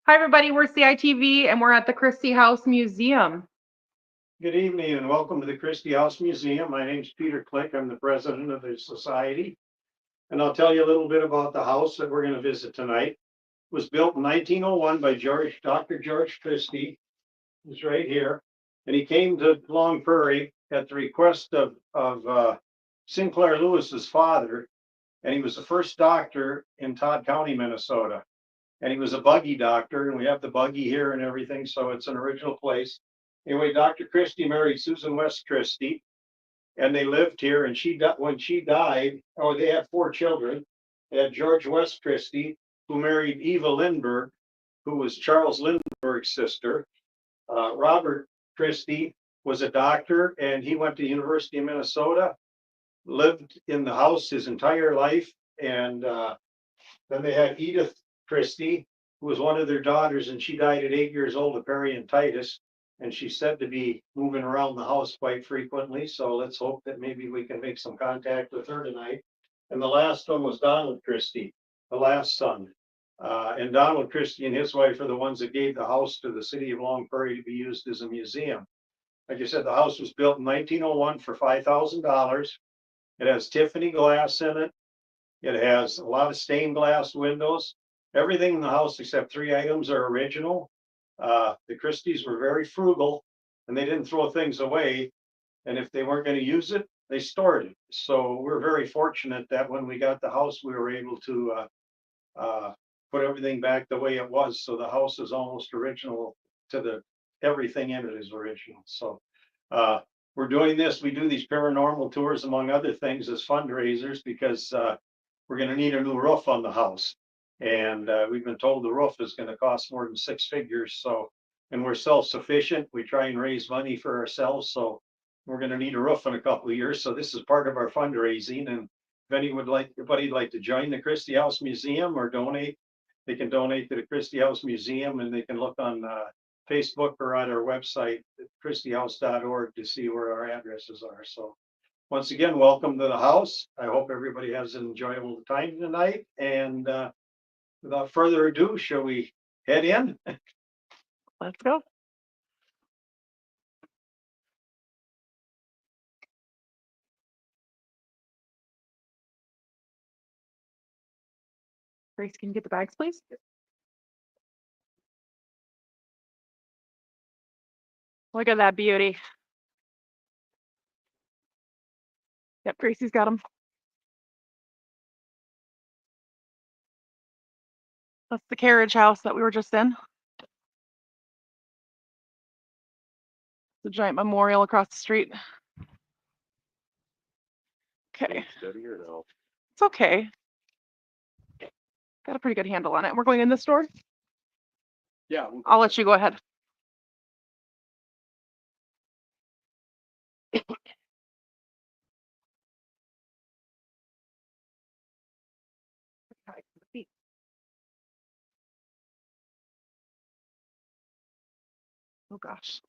Hi, everybody. We're CITV and we're at the Christie House Museum. Good evening and welcome to the Christie House Museum. My name's Peter Click. I'm the president of the society. And I'll tell you a little bit about the house that we're going to visit tonight. It was built in 1901 by Dr. George Christie. He's right here. And he came to Long Prairie at the request of Sinclair Lewis's father. And he was the first doctor in Todd County, Minnesota. And he was a buggy doctor, and we have the buggy here and everything, so it's an original place. Anyway, Dr. Christie married Susan West Christie, and they lived here. And when she died, they had 4 children. They had George West Christie, who married Eva Lindbergh, who was Charles Lindbergh's sister. Robert Christie was a doctor, and he went to the University of Minnesota, lived in the house his entire life, and then they had Edith Christie, who was one of their daughters, and she died at 8 years old of peritonitis. And she's said to be moving around the house quite frequently. So let's hope that maybe we can make some contact with her tonight. And the last one was Donald Christie, the last son. And Donald Christie and his wife are the ones that gave the house to the city of Long Prairie to be used as a museum. Like I said, the house was built in 1901 for $5,000. It has Tiffany glass in it. It has a lot of stained glass windows. Everything in the house except 3 items are original. The Christies were very frugal, and they didn't throw things away. And if they weren't going to use it, they stored it. So we're very fortunate that when we got the house, we were able to put everything back the way it was. So the house is almost original to everything in it is original. So we're doing this. We do these paranormal tours, among other things, as fundraisers because we're going to need a new roof on the house. And we've been told the roof is going to cost more than 6 figures. So, and we're self-sufficient. We try and raise money for ourselves. So we're going to need a roof in a couple of years. So this is part of our fundraising. And if anybody would like to join the Christie House Museum or donate, they can donate to the Christie House Museum, and they can look on Facebook or on our website at christiehouse.org to see where our addresses are. So once again, welcome to the house. I hope everybody has an enjoyable time tonight. And without further ado, shall we head in? Let's go. Grace, can you get the bags, please? Look at that beauty. Yep, Gracie's got them. That's the carriage house that we were just in. The giant memorial across the street. Okay. Steady or no? It's okay. Got a pretty good handle on it. We're going in this door? Yeah. I'll let you go ahead. Oh gosh.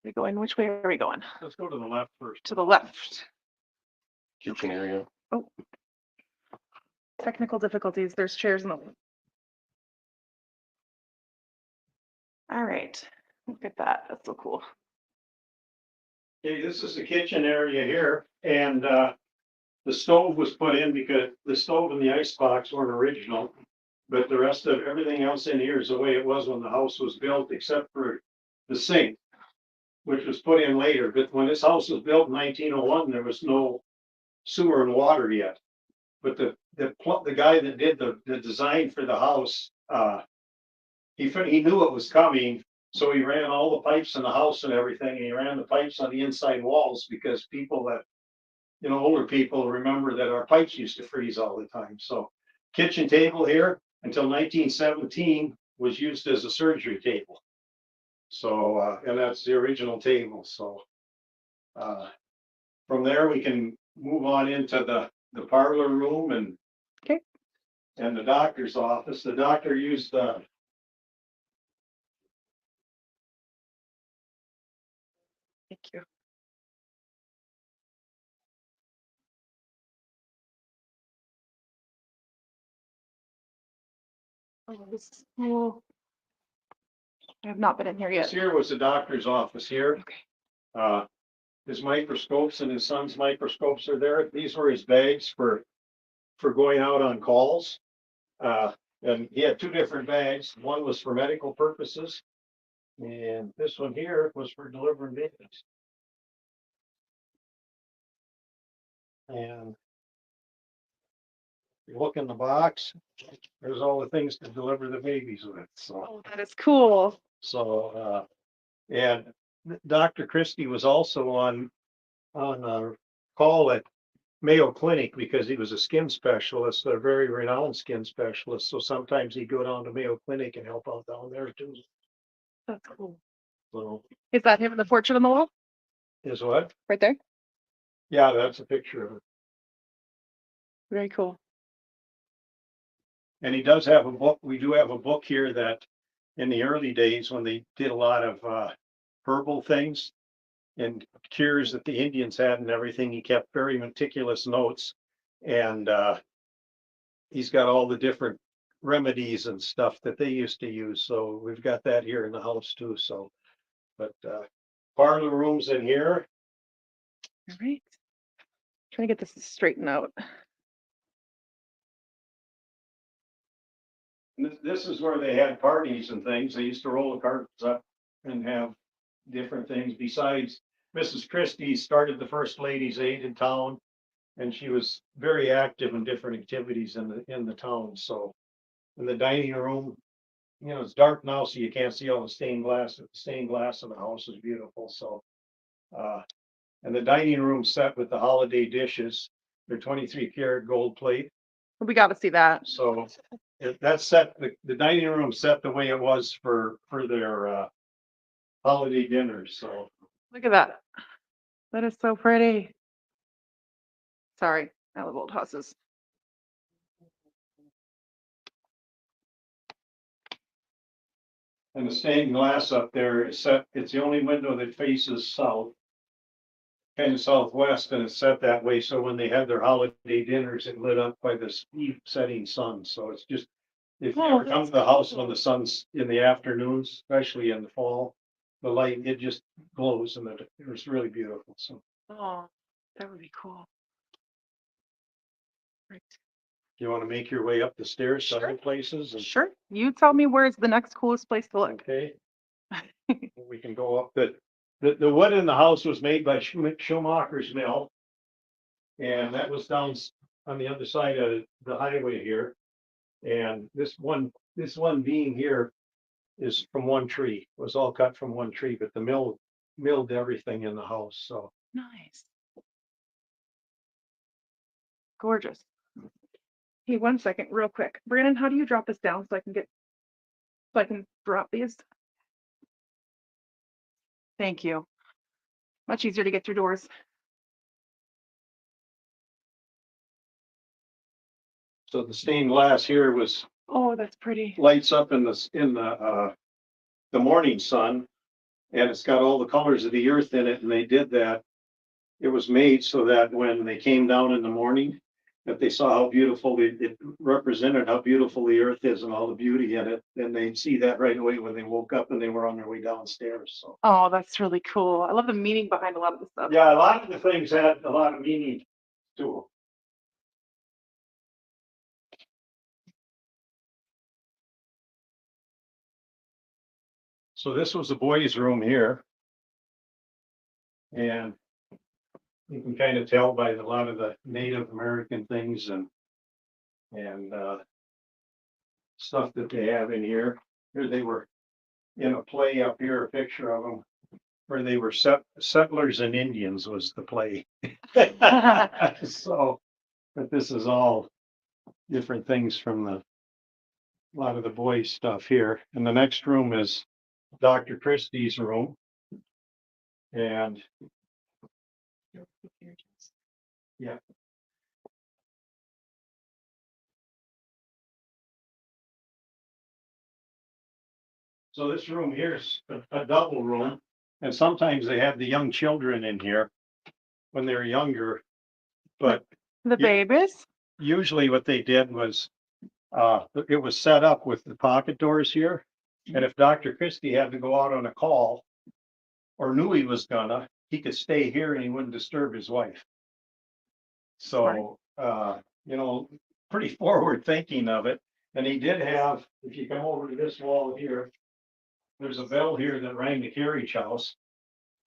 We're going, which way are we going? Let's go to the left first. To the left. Kitchen area. Oh. Technical difficulties. There's chairs in the way. All right. Look at that. That's so cool. Okay, this is the kitchen area here. And the stove was put in because the stove and the icebox weren't original. But the rest of everything else in here is the way it was when the house was built, except for the sink, which was put in later. But when this house was built in 1901, there was no sewer and water yet. But the guy that did the design for the house, he knew it was coming, so he ran all the pipes in the house and everything, and he ran the pipes on the inside walls because people that, older people remember that our pipes used to freeze all the time. So kitchen table here until 1917 was used as a surgery table. So, and that's the original table. So from there, we can move on into the parlor room and the doctor's office. The doctor used the Thank you. Oh, this is cool. I have not been in here This yet. here was the doctor's office here. Okay. His microscopes and his son's microscopes are there. These were his bags for going out on calls. And he had two different bags. One was for medical purposes. And this one here was for delivering babies. And you look in the box, there's all the things to deliver the babies with, so. Oh, that is cool. So, and Dr. Christie was also on a call at Mayo Clinic because he was a skin specialist, a very renowned skin specialist. So sometimes he'd go down to Mayo Clinic and help out down there too. That's cool. So, Is that him in the portrait on the wall? is what? Right there? Yeah, that's a picture of it. Very cool. And he does have a book. We do have a book here that in the early days when they did a lot of herbal things and cures that the Indians had and everything, he kept very meticulous notes. And he's got all the different remedies and stuff that they used to use. So we've got that here in the house too. So, but parlor rooms in here. All right. Trying to get this straightened out. This is where they had parties and things. They used to roll the carpets up and have different things. Besides, Mrs. Christie started the First Ladies Aid in town, and she was very active in different activities in the town. So, in the dining room, you know, it's dark now, so you can't see all the stained glass. The stained glass in the house is beautiful. So, and the dining room set with the holiday dishes. They're 23-karat gold plate. We got to see that. So that's set, the dining room set the way it was for their holiday dinners. So Look at that. That is so pretty. Sorry, I love old houses. and the stained glass up there is set, it's the only window that faces south, kind of southwest, and it's set that way. So when they had their holiday dinners, it lit up by this eve setting sun. So it's just, if you Oh, ever come that's to the house cool. when the sun's in the afternoons, especially in the fall, the light, it just glows and it was really beautiful. So Oh, that would be cool. Right. you want to make your way up the stairs to Sure. other places? And Sure. You tell me where's the next coolest place to look. okay. We can go up the wood in the house was made by Schumacher's Mill. And that was down on the other side of the highway here. And this one being here is from one tree, was all cut from one tree, but the mill milled everything in the house. So Nice. Gorgeous. Hey, 1 second, real quick. Brandon, how do you drop this down so I can drop these? Thank you. Much easier to get through doors. so the stained glass here was Oh, that's pretty. lights up in the morning sun. And it's got all the colors of the earth in it, and they did that. It was made so that when they came down in the morning, that they saw how beautiful it represented how beautiful the earth is and all the beauty in it. And they'd see that right away when they woke up and they were on their way downstairs. So Oh, that's really cool. I love the meaning behind a lot of the stuff. yeah, a lot of the things had a lot of meaning to them. So this was the boys' room here. And you can kind of tell by a lot of the Native American things and stuff that they have in here. Here they were in a play up here, a picture of them where they were settlers and Indians was the play. So, but this is all different things from a lot of the boys' stuff here. And the next room is Dr. Christie's room. And yeah. So this room here is a double room, and sometimes they have the young children in here when they were younger. But The Yeah. babies? usually what they did was It was set up with the pocket doors here. And if Dr. Christie had to go out on a call or knew he was gonna, he could stay here and he wouldn't disturb his wife. So, you know, pretty forward thinking of it. And he did have, if you come over to this wall here, there's a bell here that rang the carriage house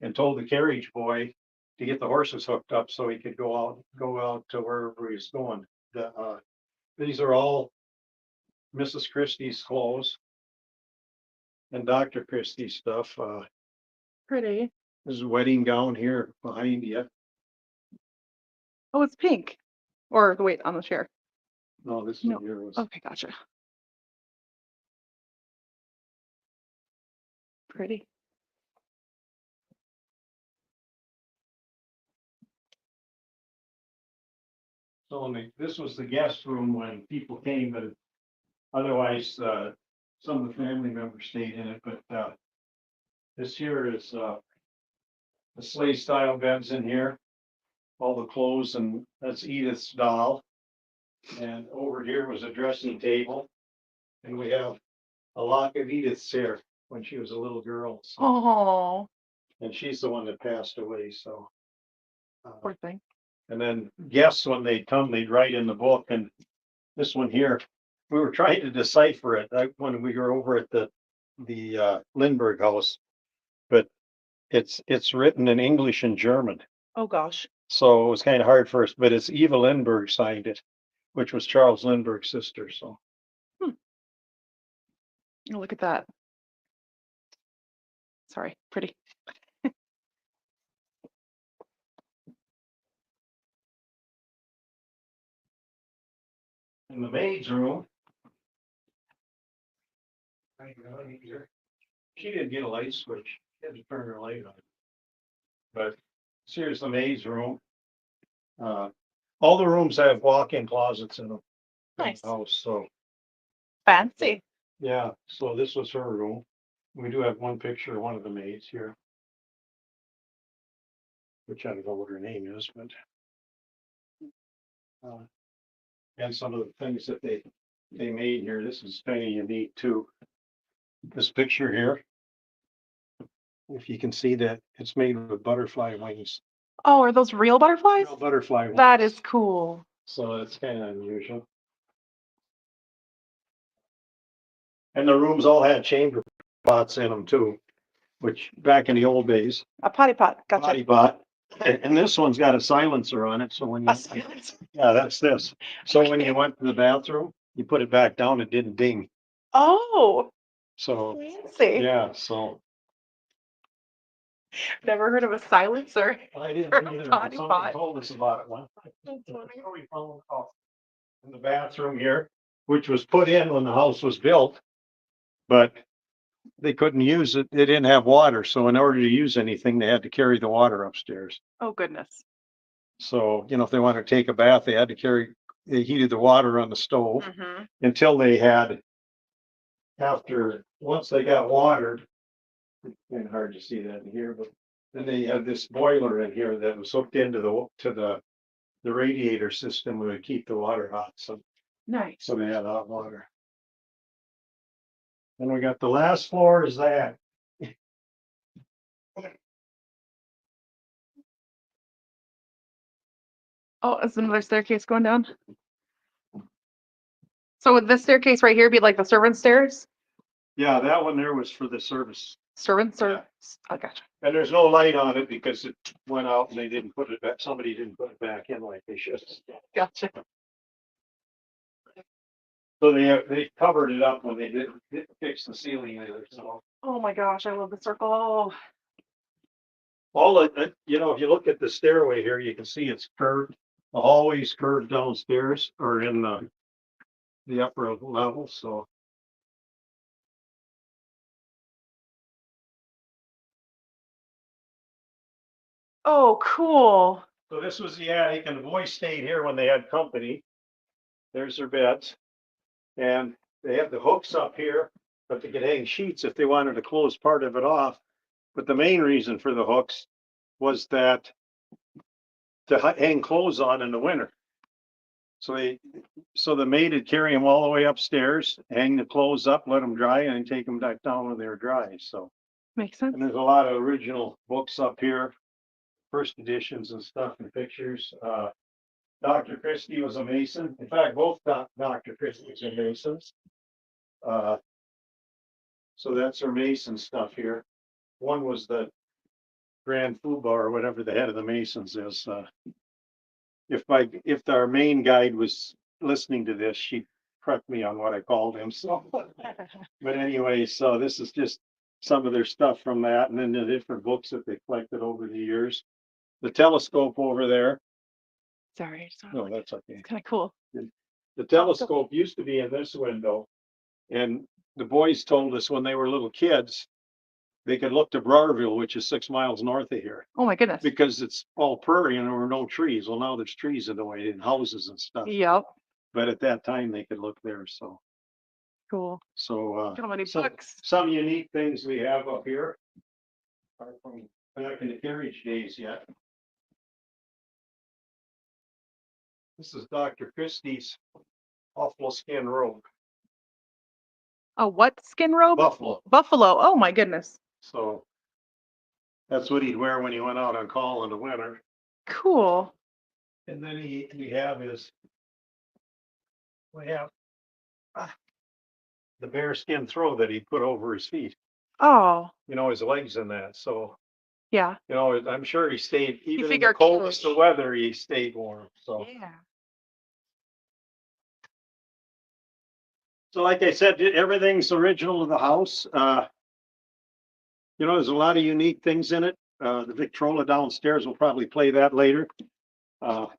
and told the carriage boy to get the horses hooked up so he could go out to wherever he's going. These are all Mrs. Christie's clothes and Dr. Christie's stuff. Pretty. There's a wedding gown here behind you. Oh, it's pink. Or wait, on the chair. No, this No. one here was. Okay, gotcha. Pretty. So this was the guest room when people came, but otherwise, some of the family members stayed in it, but, this here is, the sleigh style beds in here. All the clothes, and that's Edith's doll. And over here was a dressing table. And we have a lock of Edith's hair when she was a little girl. So- Oh, And she's the one that passed away, so. poor thing. And then guests, when they'd come, they'd write in the book, and this one here, we were trying to decipher it, when we were over at the Lindbergh house. But it's written in English and German, Oh gosh. so it was kind of hard for us, but it's Eva Lindbergh signed it, which was Charles Lindbergh's sister, so. Oh, look at that. Sorry, pretty. In the maid's room. She didn't get a light switch, she had to turn her light on. But here's the maid's room. All the rooms have walk-in closets in them. in the Nice. House, so, Fancy. yeah, so this was her room. We do have one picture of one of the maids here. Which I don't know what her name is, but. And some of the things that they made here, this is kind of unique too. This picture here. If you can see that, it's made with butterfly wings. Oh, are those real butterflies? Real butterfly wings. That is cool. So it's kind of unusual. And the rooms all had chamber pots in them too, which back in the old days, A potty pot. Gotcha. potty pot. And this one's got a silencer on it, so when you, A silence. yeah, that's this. So when you went to the bathroom, you put it back down, it didn't ding. Oh, So, fancy. yeah, so. Never heard of a silencer. I didn't For a either, but potty somebody pot. told us about it once. That's funny. We found out in the bathroom here, which was put in when the house was built. But they couldn't use it, they didn't have water, so in order to use anything, they had to carry the water upstairs. Oh, goodness. So, you know, if they wanted to take a bath, they had to they heated the water on the stove Mm-hmm. until they had, once they got watered, it's kind of hard to see that in here, but then they had this boiler in here that was hooked into the radiator system that would keep the water hot, so Nice. they had hot water. Then we got the last floor is that. Oh, is another staircase going down? So would this staircase right here be like the servant stairs? Yeah, that one there was for the service. Servants or? Yeah. I gotcha. And there's no light on it because it went out and they didn't put it back, somebody didn't put it back in like they should. Gotcha. So they covered it up when they didn't fix the ceiling either, so. Oh my gosh, I love the circle. All of it, you know, if you look at the stairway here, you can see it's curved. The hallway's curved downstairs or in the upper level, so. Oh, cool. So this was the attic and the boys stayed here when they had company. There's their beds. And they have the hooks up here, but they could hang sheets if they wanted to close part of it off. But the main reason for the hooks was that to hang clothes on in the winter. So the maid would carry them all the way upstairs, hang the clothes up, let them dry, and then take them back down when they're dry, so. Makes sense. And there's a lot of original books up here, first editions and stuff and pictures. Dr. Christie was a Mason. In fact, both Dr. Christie's are Masons. So that's our Mason stuff here. One was the Grand Poobah or whatever the head of the Masons is. If our main guide was listening to this, she'd correct me on what I called him, so. But anyway, so this is just some of their stuff from that, and then the different books that they collected over the years. The telescope over there, Sorry. It's no, that's okay. kind of cool. The telescope used to be in this window, and the boys told us when they were little kids, they could look to Browerville, which is 6 miles north of here, Oh my goodness. because it's all prairie and there were no trees. Well, now there's trees in the way and houses and stuff. Yep. But at that time, they could look there, so. Cool. So, How many some- books? some unique things we have up here are from back in the carriage days yet. This is Dr. Christie's buffalo skin robe, A what skin robe? buffalo. Buffalo. Oh my goodness. So that's what he'd wear when he went out on call in the winter. Cool. And then we have the bear skin throw that he put over his feet, Oh, his legs in that. So, yeah. I'm sure he stayed, even in the figured- coldest of weather, he stayed warm. So, Yeah. so like I said, everything's original to the house. There's a lot of unique things in it. The Victrola downstairs will probably play that later. The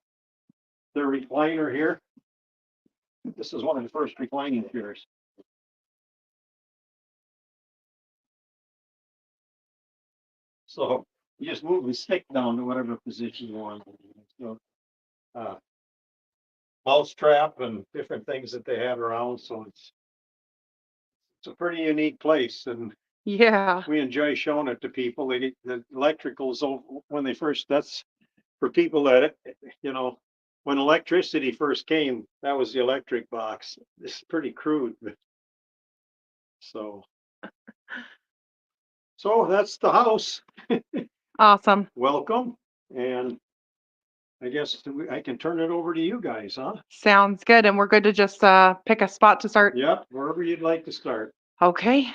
recliner here. This is one of the first reclining chairs. So you just move the stick down to whatever position you want. So, mouse trap and different things that they have around. So it's a pretty unique place, and Yeah. we enjoy showing it to people. The electricals, when they first, that's for people that, when electricity first came, that was the electric box. It's pretty crude, but so that's the house. Awesome. Welcome. And I guess I can turn it over to you guys, huh? Sounds good. And we're good to just pick a spot to start. Yep, wherever you'd like to start. Okay.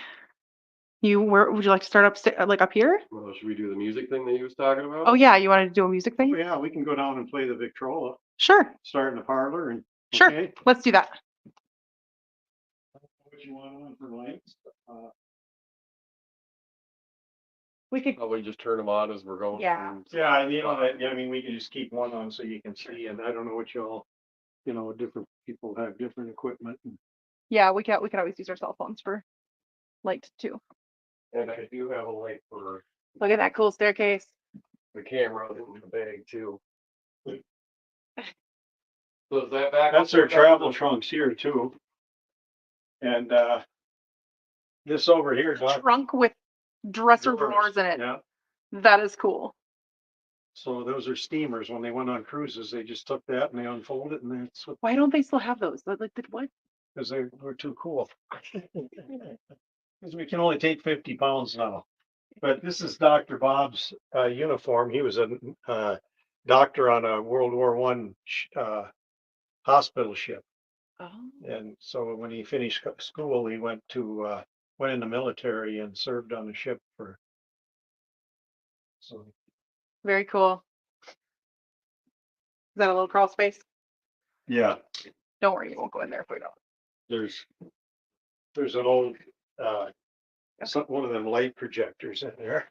Where would you like to start upstairs, like up here? Well, should we do the music thing that he was talking about? Oh yeah, you wanted to do a music Oh, thing? yeah, we can go down and play the Victrola, Sure. start in the parlor and. Sure. Okay. Let's do that. What you want on for lights? We could. Probably just turn them on as we're going. Yeah. through. Yeah, we can just keep one on so you can see, and I don't know what y'all, different people have different equipment. Yeah, we could always use our cell phones for light too. And I do have a light for Look at that cool staircase. the camera in the bag too. So is that back? That's our travel trunks here too. And, this over here, Doc. Trunk with dresser Drawers, drawers in it. Yeah, That is cool. so those are steamers. When they went on cruises, they just took that and they unfolded it, and that's what, Why don't they still have those? Like, what? because they were too cool. Because we can only take 50 pounds now. But this is Dr. Bob's uniform. He was a doctor on a World War I hospital ship. Oh. And so when he finished school, he went in the military and served on the ship so. Very cool. Is that a little crawl space? Yeah, Don't worry, you won't go in there if we don't. there's an old, one of them light projectors in there.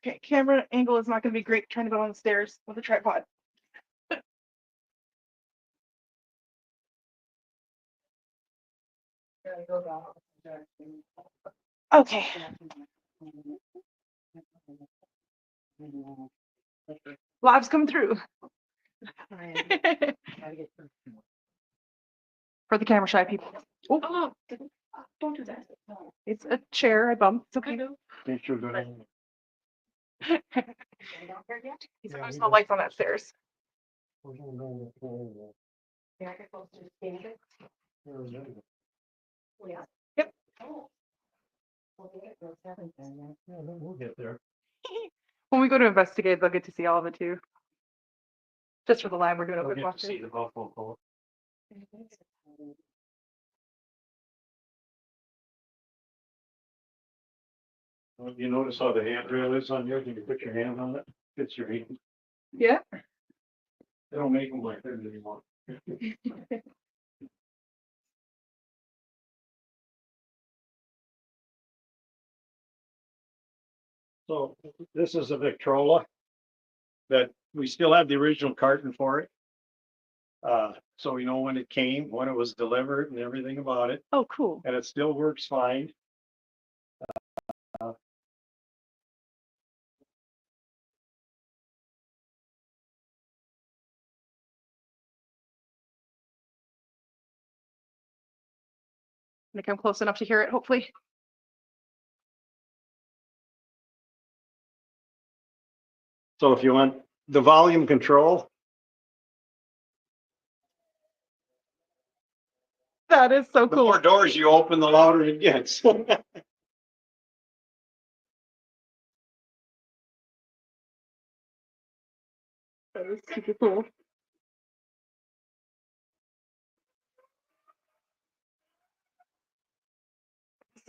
Okay, camera angle is not going to be great trying to go on the stairs with a tripod. Okay. Live's coming through. For the camera shy people. Oh, don't do that. It's a chair I bumped. It's okay. Make sure that. He's supposed to lights on that stairs. Yep. We'll get there. When we go to investigate, they'll get to see all of it too. Just for the live, we're doing a We'll quick get to see walkthrough. the buffalo coat. You notice how the handrail is on yours? You can put your hand on it. Fits your hand. Yeah. They don't make them like that anymore. So this is a Victrola that we still have the original carton for it. So we know when it came, when it was delivered and everything about it, Oh, cool. and it still works fine. I think I'm close enough to hear it, hopefully. So if you want the volume control, That is so the cool. more doors you open, the louder it gets. That is super cool.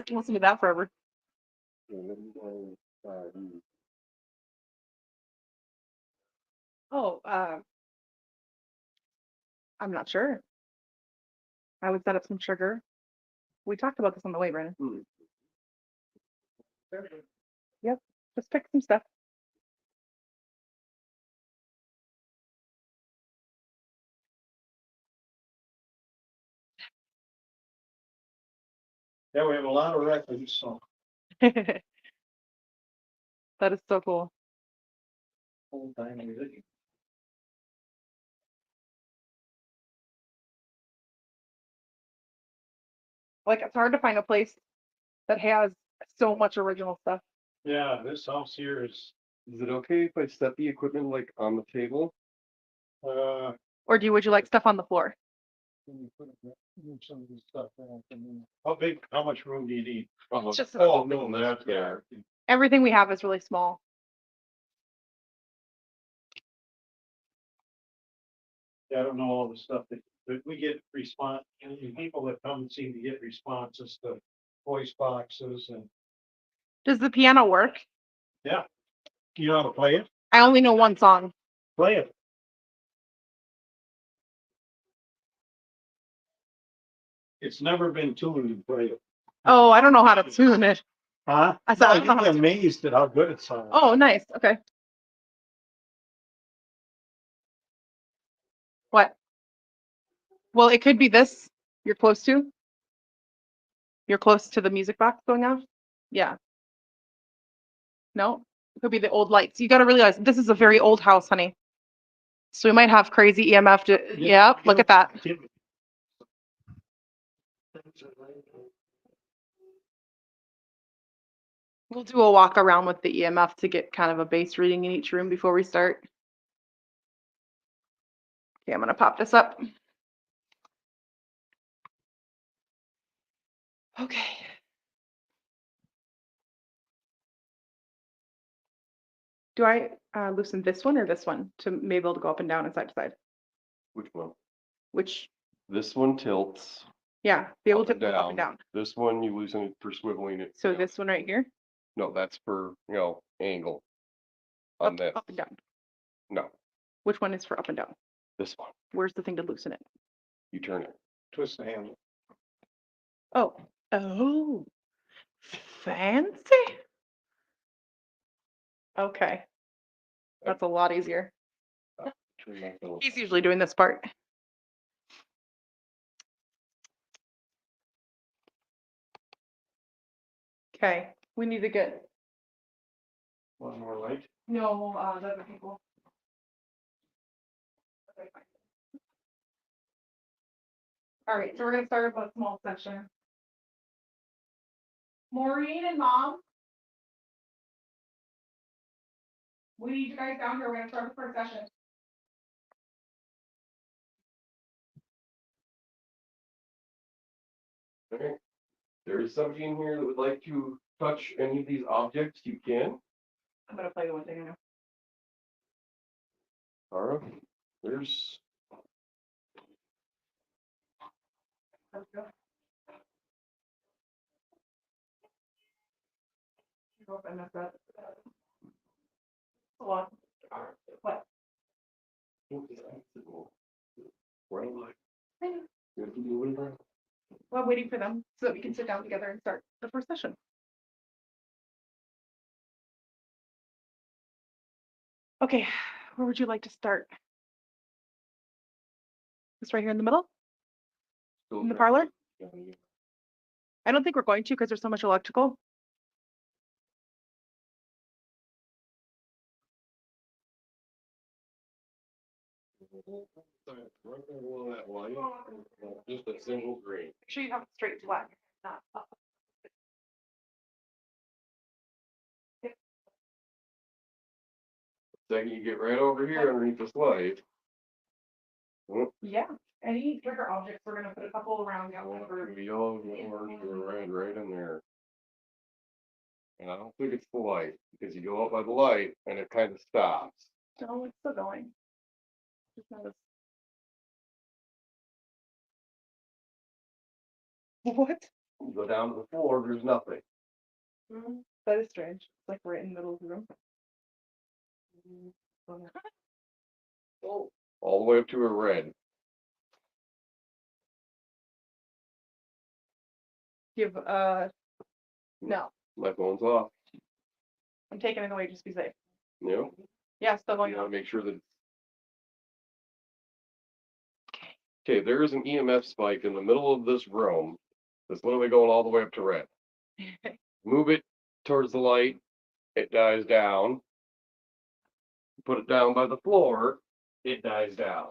Listen to that forever. Oh, I'm not sure. I would set up some sugar. We talked about this on the way, Brandon. Yep. Just pick some stuff. Yeah, we have a lot of records, so. That is so cool. Whole time music. Like, it's hard to find a place that has so much original stuff. Yeah, this house here is, Is it okay if I set the equipment like on the table? uh. Or would you like stuff on the floor? Some of this stuff around for me. How big, how much room do you need? Oh, just- oh, no, that's, Yeah. Everything we have is really small. Yeah, I don't know all the stuff that we get response, and the people that come seem to get responses to voice boxes and, Does the piano work? yeah. You know how to play it? I only know one song. Play it. It's never been tuned to play it. Oh, I don't know how to tune it. Huh? I said, I No, don't know how you'd to be tune it. amazed at how good it sounds. Oh, nice. Okay. What? Well, it could be this you're close to. You're close to the music box going off. Yeah. No, it could be the old lights. You got to realize this is a very old house, honey. So we might have crazy EMF. Yeah, look at that. We'll do a walk around with the EMF to get kind of a base reading in each room before we start. Okay, I'm going to pop this up. Okay. Do I loosen this one or this one to be able to go up and down and side to side? Which one? Which, This one tilts yeah, be able up to and go up and down. down. This one, you loosen it for swiveling it. So down. this one right here, No, that's for, angle. On that, up and down. no, Which one is for up and down? this one. Where's the thing to loosen it? You turn it. Twist the handle. Oh, oh, fancy. Okay, that's a lot easier. Turn that little- He's usually doing this part. Okay, we need to get, One more light. no, the other people. Okay, fine. All right, so we're gonna start with a small section. Maureen and Mom. We need you guys down here. We're gonna start the first session. Okay. There is somebody in here that would like to touch any of these objects, you can. I'm gonna play the one thing I know. Tara, there's, Let's go. I hope I messed up. A lot. What? Where am I? I know. You have to do it, Brian? Well, I'm waiting for them so that we can sit down together and start the first session. Okay, where would you like to start? This right here in the middle? Still In the trying. parlor? I don't think we're going to because there's so much electrical. Right along that line, just a single green. Make sure you have it straight black, not up. Second, you get right over here underneath the slide. Yeah, any trigger objects, we're gonna put a couple around yellow. The yellow, the orange, the red, right in there. And I don't think it's the light, because you go out by the light and it kind of stops. No, it's still going. Just not as. What? You go down to the floor, there's nothing. That is strange. It's like right in the middle of the room. Oh. All the way up to a red. Give, no, My phone's off. I'm taking it away just to be safe. You know, Yeah, still you going want on. to make sure that. Okay, there is an EMF spike in the middle of this room that's literally going all the way up to red. Move it towards the light, it dies down. Put it down by the floor, it dies down.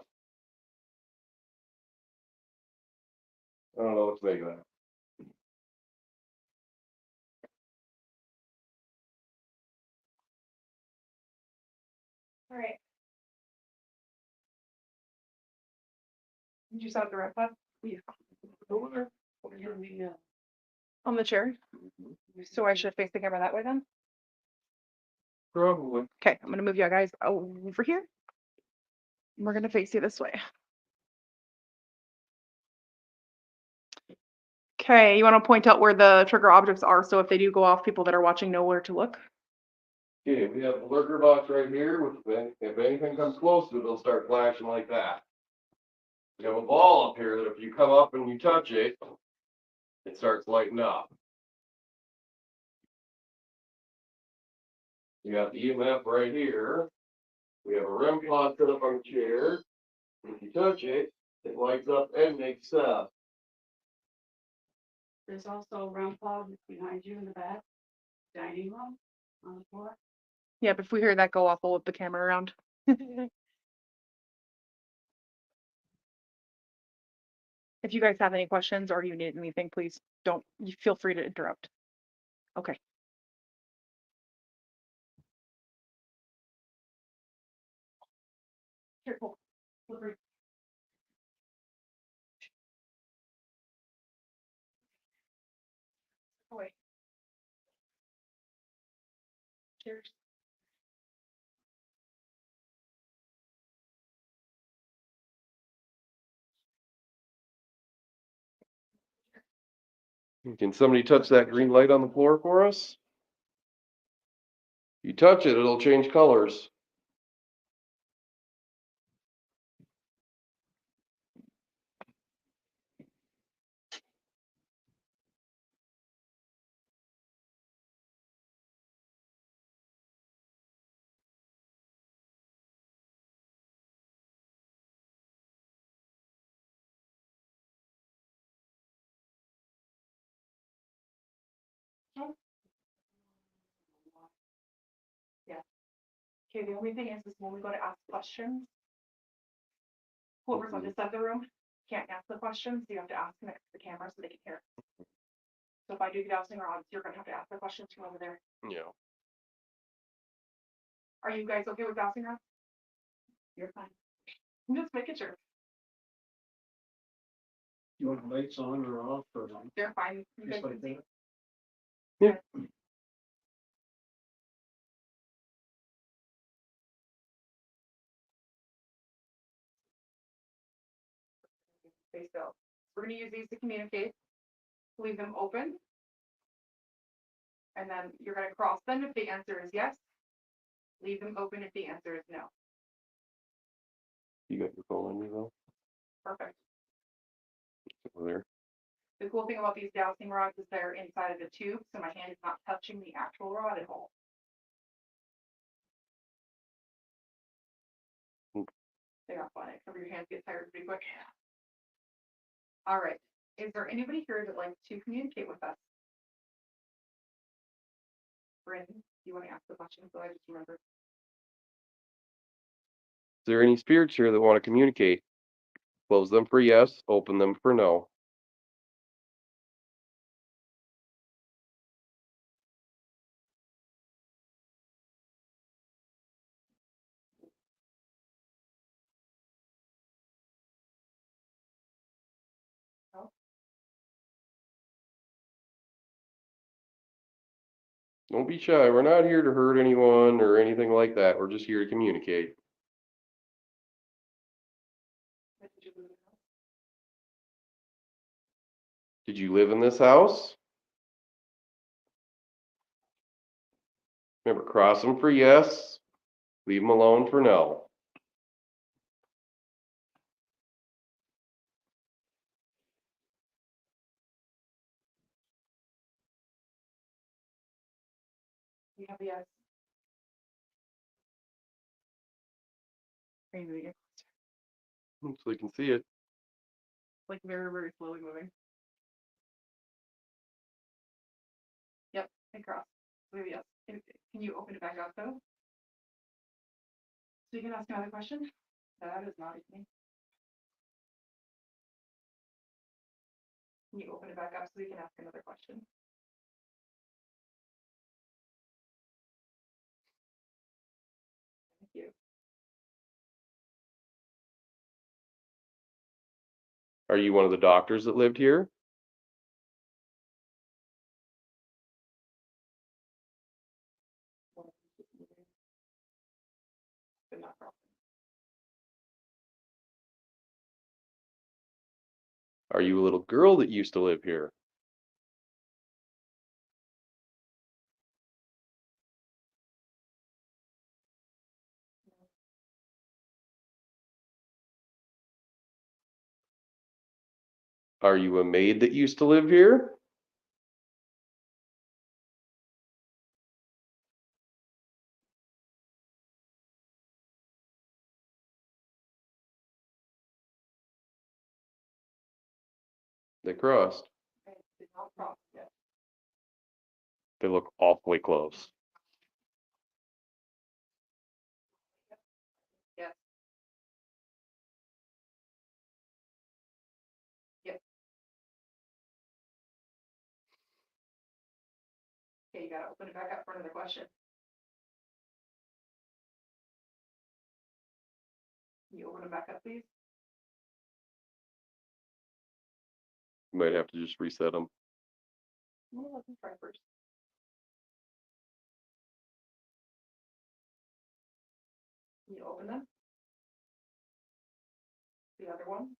I don't know what to make of that. All right. Did you set up the red pod? Yeah. Over there. On the chair? So I should face the camera that way then? Probably. Okay, I'm gonna move you guys over here. And we're gonna face you this way. Okay, you want to point out where the trigger objects are, so if they do go off, people that are watching know where to look. Okay, we have a lurker box right here, with if anything comes close to it, it'll start flashing like that. We have a ball up here that if you come up and you touch it, it starts lighting up. You got the EMF right here. We have a REM pod set up on the chair. If you touch it, it lights up and makes stuff. There's also a round pod behind you in the back, dining room on the floor. Yeah, but if we hear that go off, we'll whip the camera around. If you guys have any questions or you need anything, please don't, you feel free to interrupt. Okay. Here, cool. Slippery. Oh, wait. Cheers. Can somebody touch that green light on the floor for us? You touch it, it'll change colors. Yeah. Okay, the only thing is when we go to ask questions, whoever's on this side of the room can't ask the questions, so you have to ask next to the camera so they can hear. So if I do get dowsing rods, you're gonna have to ask the questions from over there. Yeah. Are you guys okay with dowsing rods? You're fine. I'm just making sure. You want the lights on or off or? They're fine. You guys Just can like see. that? Yeah. Stay still. We're gonna use these to communicate. Leave them open. And then you're gonna cross them if the answer is yes. Leave them open if the answer is no. You got your phone on you though? Perfect. Over there. The cool thing about these dowsing rods is they're inside of the tube, so my hand is not touching the actual rod at all. They are fun. Cover your hands, get tired pretty quick. All right. Is there anybody here that likes to communicate with us? Brandon, do you want to ask the question so I just remember? Is there any spirits here that want to communicate? Close them for yes, open them for no. No? Don't be shy. We're not here to hurt anyone or anything like that. We're just here to communicate. Did you live in this house? Remember, cross them for yes, leave them alone for no. We have yes. Crazy. So you can see it. Like very, very slowly moving. Yep, and cross. We have yes. Can you open it back up though? So you can ask another question? That is not me. Can you open it back up so we can ask another question? Thank you. Are you one of the doctors that lived here? But not crossing. Are you a little girl that used to live here? Are you a maid that used to live here? They crossed. Okay, did not cross yet. They look awfully close. Yes. Yes. Okay, you gotta open it back up for another question. Can you open it back up, please? You might have to just reset them. Well, let me try first. Can you open them? The other one?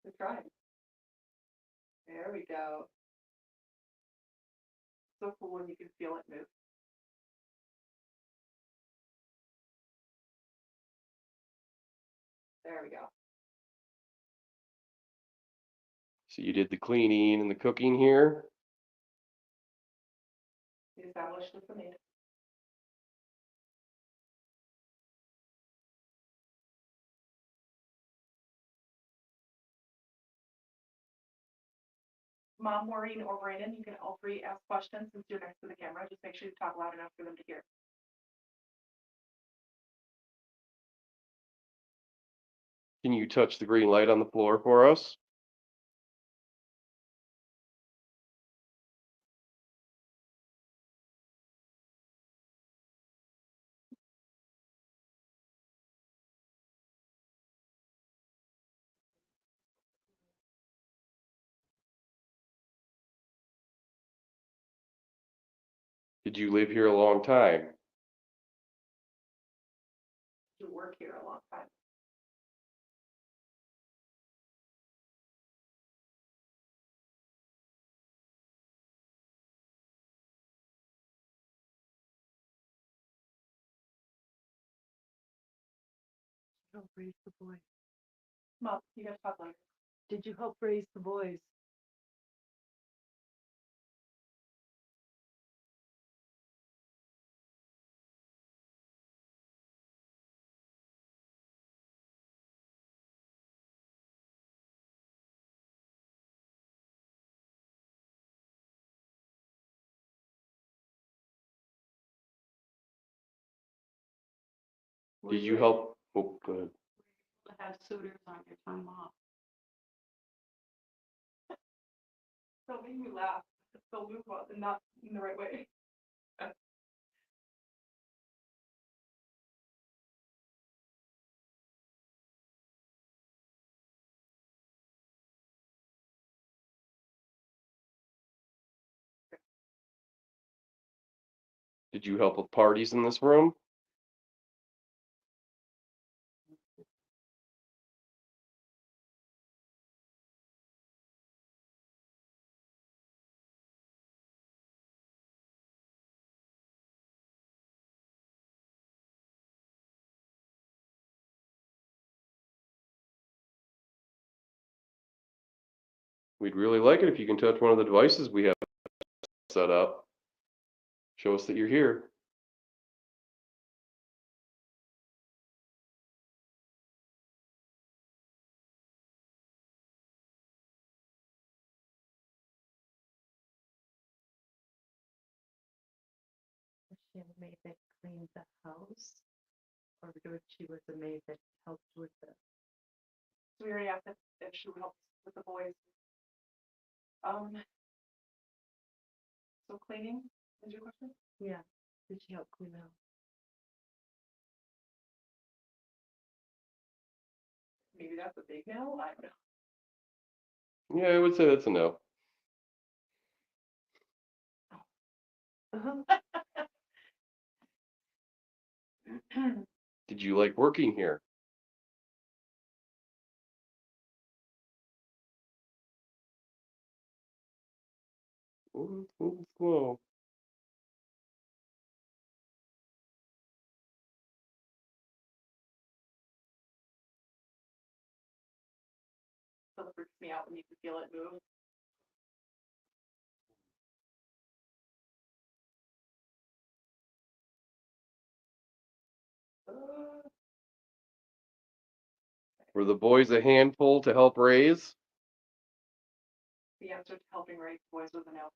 Good try. There we go. So cool when you can feel it move. There we go. So you did the cleaning and the cooking here. We established with the maid. Mom, Maureen, or Brandon, you can all three ask questions since you're next to the camera. Just make sure you talk loud enough for them to hear. Can you touch the green light on the floor for us? Did you live here a long time? You work here a long time. Help raise the boys. Mom, you guys talk later. Did you help raise the boys? Were Did you able help? Oh, go ahead. to have suitors on your time off? Don't make me laugh. They'll move on and not in the right way. Did you help with parties in this room? We'd really like it if you can touch one of the devices we have set up. Show us that you're here. Was she a maid that cleaned the house? Or was she was a maid that helped with the? So we already asked if she would help with the boys. So cleaning is your question? Yeah. Did she help clean the house? Maybe that's a big no. I don't know. Yeah, I would say that's a no. Did you like working here? Slow. Still freaks me out when you can feel it move. Were the boys a handful to help raise? The answer to helping raise boys was a no.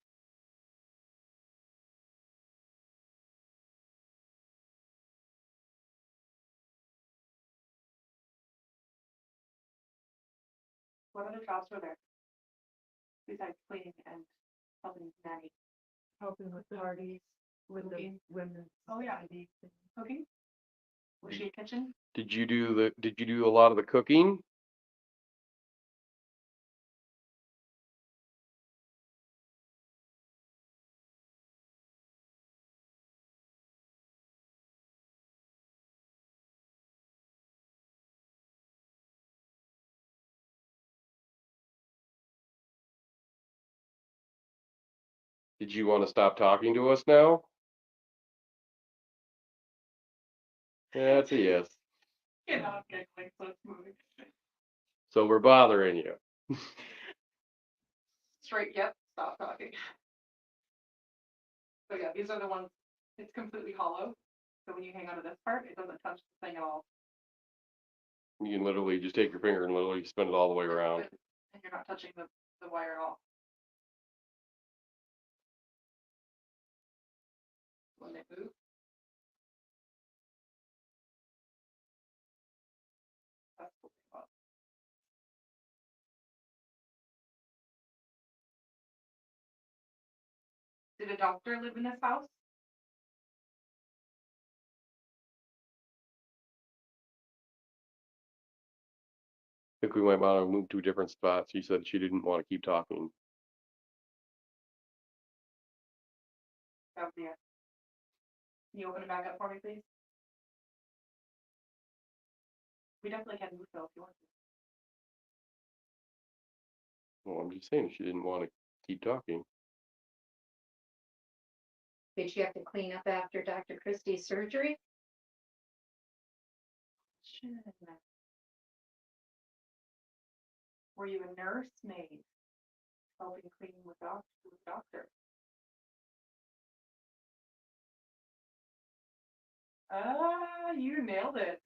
What other jobs were there? Besides cleaning and helping nanny. Helping with parties, with the Cooking. women's. Oh, yeah. society thing. Cooking? Was she a kitchen? Did you do a lot of the cooking? Did you want to stop talking to us now? Yeah, that's a yes. You know, I'm giggling, so it's moving. So we're bothering you. Straight, yep, stop talking. So yeah, these are the ones, it's completely hollow. So when you hang onto this part, it doesn't touch the thing at all. You can literally just take your finger and literally spin it all the way around. And you're not touching the wire at all. When they move. That's what they want. Did a doctor live in this house? I think we might want to move to a different spot. She said she didn't want to keep talking. That was the answer. Can you open it back up for me, please? We definitely can move though if you want to. Well, I'm just saying, she didn't want to keep talking. Did you have to clean up after Dr. Christie's surgery? Shit. Were you a nurse, maid, helping clean with doctor? Ah, you nailed it.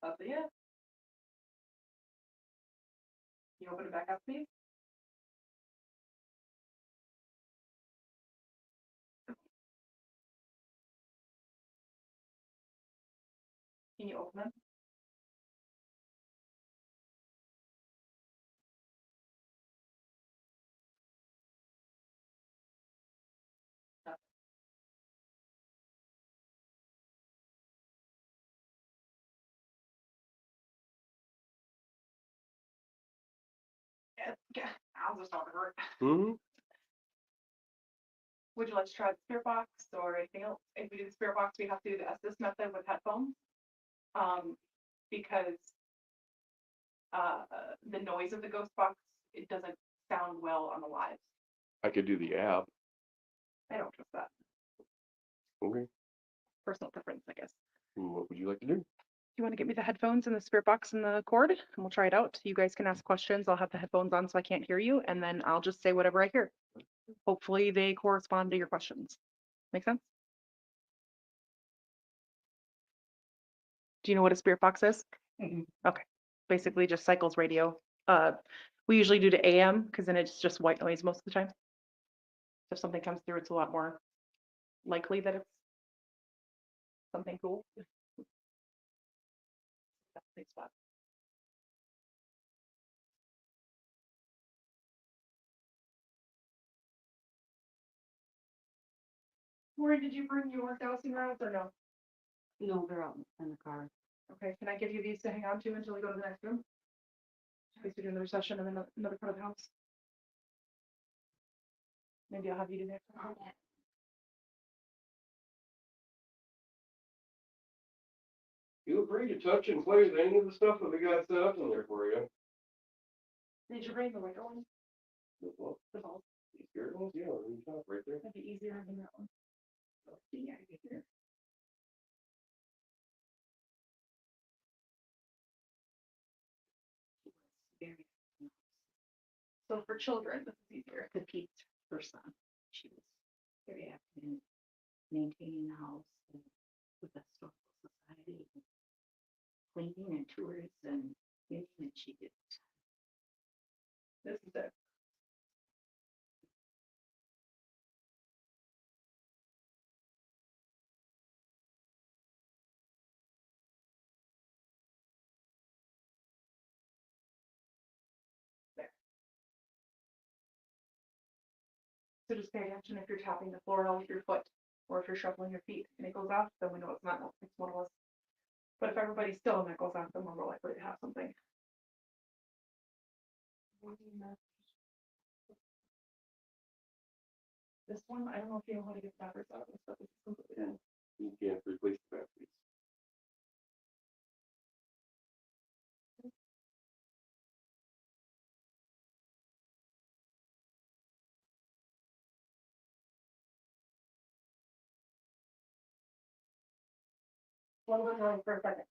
That's it. Can you open it back up, please? Can you open them? Yeah, I'll just stop it hurt. Hmm. Would you like to try the spirit box or anything else? If we do the spirit box, we have to do the assist method with headphones. Because the noise of the ghost box, it doesn't sound well on the lives. I could do the app. I don't trust that. Okay. Personal preference, I guess. What would you like to do? You want to get me the headphones and the spirit box and the cord, and we'll try it out. You guys can ask questions. I'll have the headphones on so I can't hear you, and then I'll just say whatever I hear. Hopefully they correspond to your questions. Make sense? Do you know what a spirit box is? Okay. Basically just cycles radio. We usually do to AM because then it's just white noise most of the time. If something comes through, it's a lot more likely that it's something cool. That's a safe spot. Where did you bring your dowsing rods or no? No, they're out in the car. Okay, can I give you these to hang on to until we go to the next room? In case we do another session and then another part of the house. Maybe I'll have you do that. Feel free to touch and play with any of the stuff that we got set up in there for you. Did you bring the white one? Well, The balls? these spirit ones, yeah, on top right there. That'd be easier than that one. Yeah, here. Very So for children, this is easier. petite person. She was very active in maintaining the house and with the historical society, and cleaning and tours and anything that she did. This is it. There. So just pay attention if you're tapping the floor with your foot or if you're shuffling your feet and it goes off, then we know it's not, it's one of us. But if everybody's still and it goes off, then we're more likely to have something. This one, I don't know if you know how to get batteries out of this stuff. It's completely done. You can't replace the batteries. One more time for a second.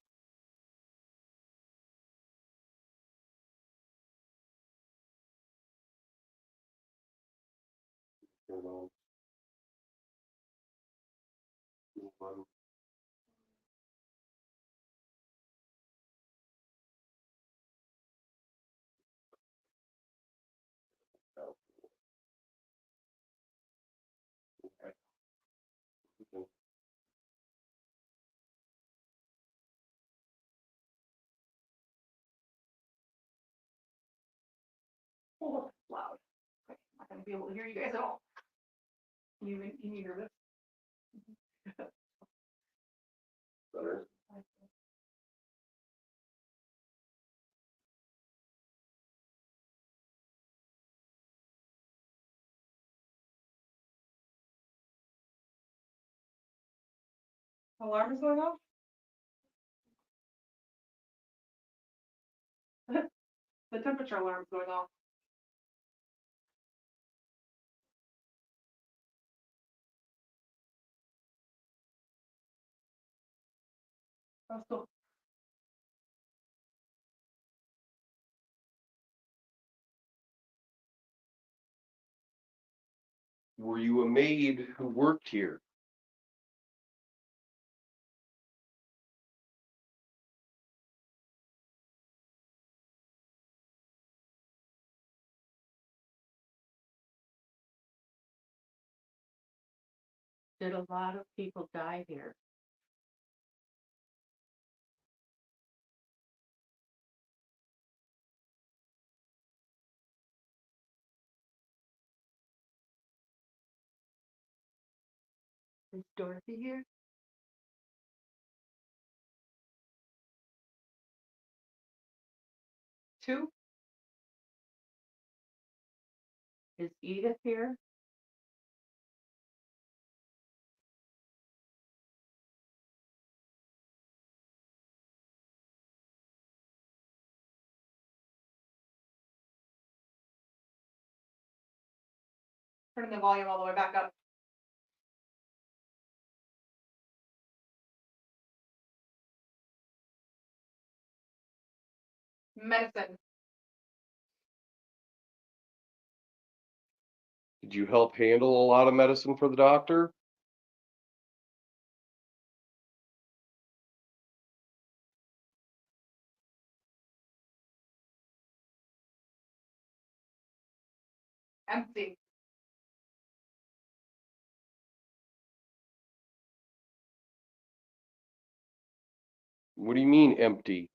Turn on. One. Okay. Okay. Oh, that's loud. Okay, I'm not gonna be able to hear you guys at all. Can you hear this? Better. Alarm is going off? The temperature alarm is going off. That's cool. Were you a maid who worked here? Did a lot of people die here? Is Dorothy here? Two? Is Edith here? Turning the volume all the way back up. Medicine. Did you help handle a lot of medicine for the doctor? Empty. What do you mean empty?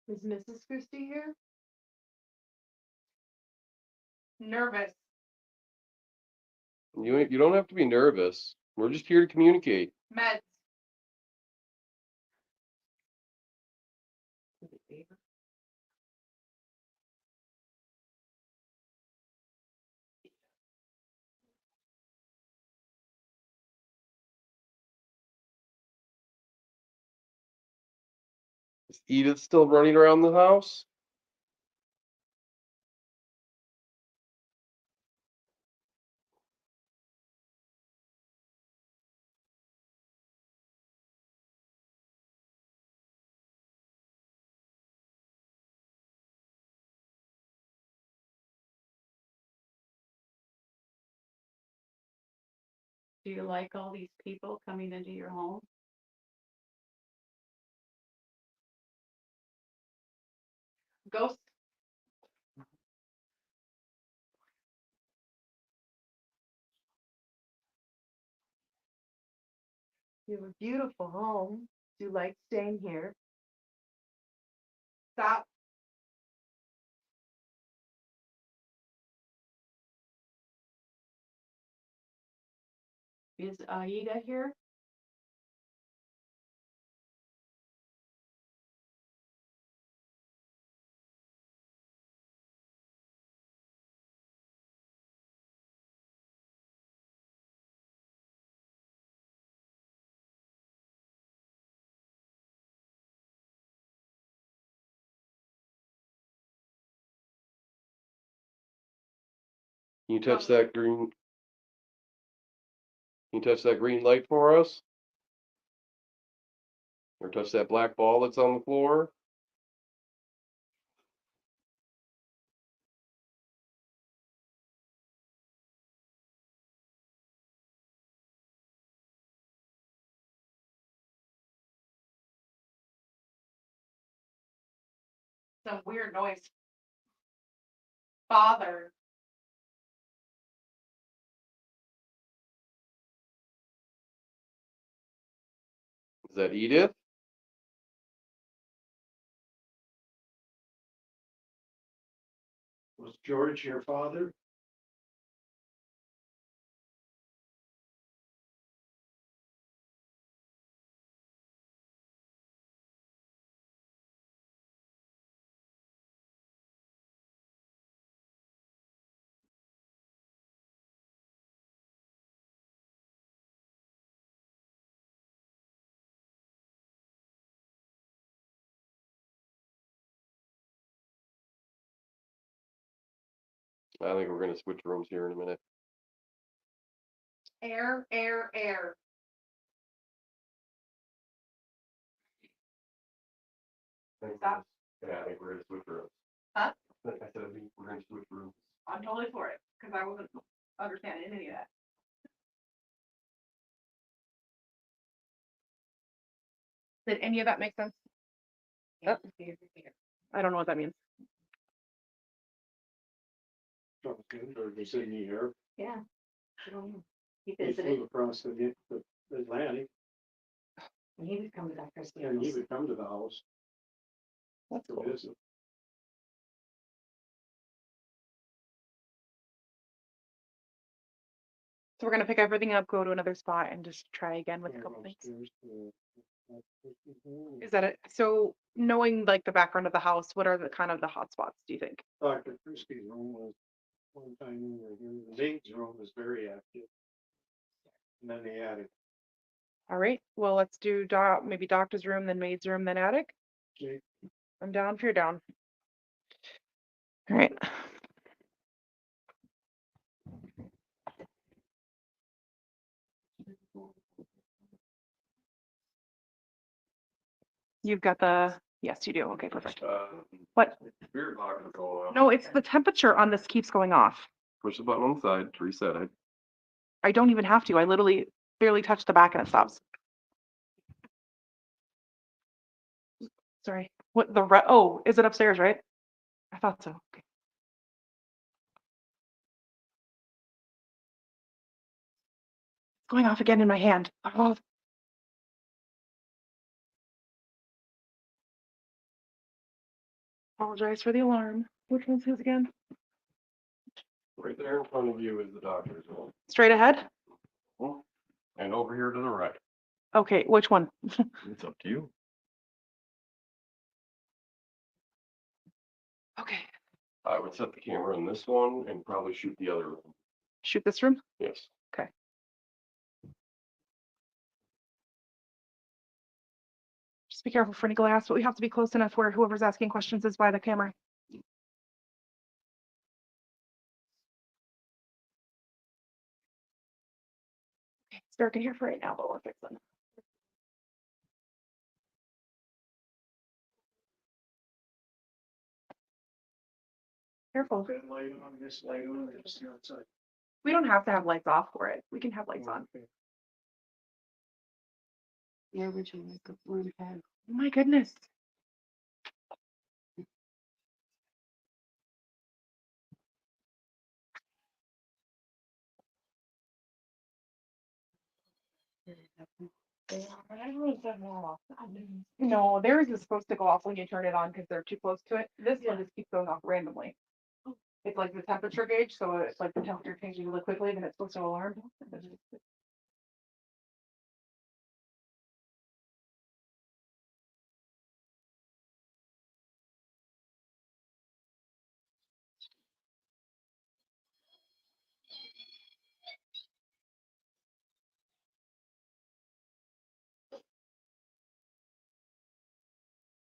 Is Mrs. Christie here? Nervous. You don't have to be nervous. We're just here to communicate. Meds. Is Edith still running around the house? Do you like all these people coming into your home? Ghost. You have a beautiful home. Do you like staying here? Stop. Is Aida here? Can you touch that green? Can you touch that green light for us? Or touch that black ball that's on the floor? Some weird noise. Father. Is that Edith? George your father? I think we're gonna switch rooms here in a minute. Air. Stop. Yeah, I think we're gonna switch rooms. Huh? I said, I think we're gonna switch rooms. I'm totally for it, because I wasn't understanding any of that. Did any of that make sense? Yeah, Yep. I don't know what that means. Something, or was in the air? Yeah. I don't know. He He visited, flew across the Atlantic, and he would come to that Christie and he house. would come to the house That's to cool. visit. So we're gonna pick everything up, go to another spot, and just try again with a couple things. Is that it? So knowing like the background of the house, what are the kind of the hot spots, do you think? Dr. Christie's room was one time we were here, the maid's room was very active. And then the attic. All right, well, let's do maybe doctor's room, then maid's room, then attic. Okay. I'm down if you're down. All right. You've got yes, you do. Okay, perfect. What? Spirit box is going off. No, it's the temperature on this keeps going off. Push the button on the side to reset it. I don't even have to. I literally barely touch the back and it stops. Sorry. What oh, is it upstairs, right? I thought so. Okay. It's going off again in my hand. Oh. Apologize for the alarm. Which one's his again? Right there in front of you is the doctor's room. Straight ahead? And over here to the right. Okay, which one? It's up to you. Okay. I would set the camera in this one and probably shoot the other room. Shoot this room? Yes. Okay. Just be careful for any glass, but we have to be close enough where whoever's asking questions is by the camera. Okay, it's dark in here for right now, but we're fixing. Careful. That light on, this light on, it's the outside. We don't have to have lights off for it. We can have lights on. Okay. The original makeup room had. Oh my goodness. No, theirs is supposed to go off when you turn it on because they're too close to it. This one just keeps going off randomly. It's like the temperature gauge, so it's like the temperature changing really quickly, then it's supposed to alarm.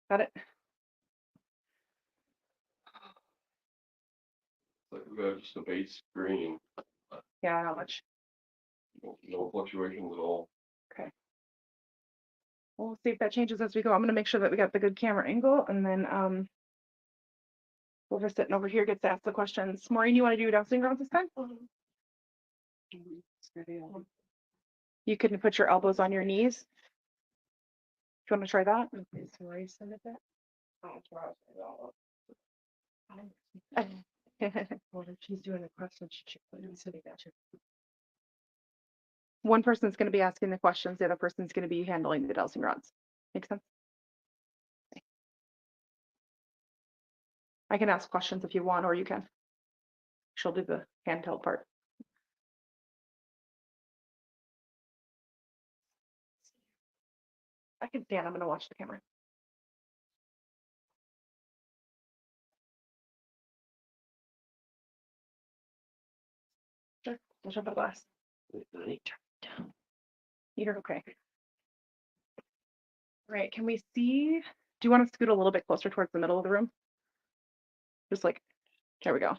Got it? Like we got just a base screen. Yeah, how much? No fluctuations at all. Okay. We'll see if that changes as we go. I'm gonna make sure that we got the good camera angle and then whoever's sitting over here gets to ask the questions. Maureen, you want to do dowsing rounds this time? You can put your elbows on your knees. Do you want to try that? Well, if she's doing a question, she should put it sitting down. One person's going to be asking the questions, the other person's going to be handling the dowsing rods. Make sense? I can ask questions if you want, or you can. She'll do the handheld part. I can stand. I'm gonna watch the camera. Sure. I'll jump a glass. You're okay. Right. Can we see? Do you want to scoot a little bit closer towards the middle of the room? Just like, there we go.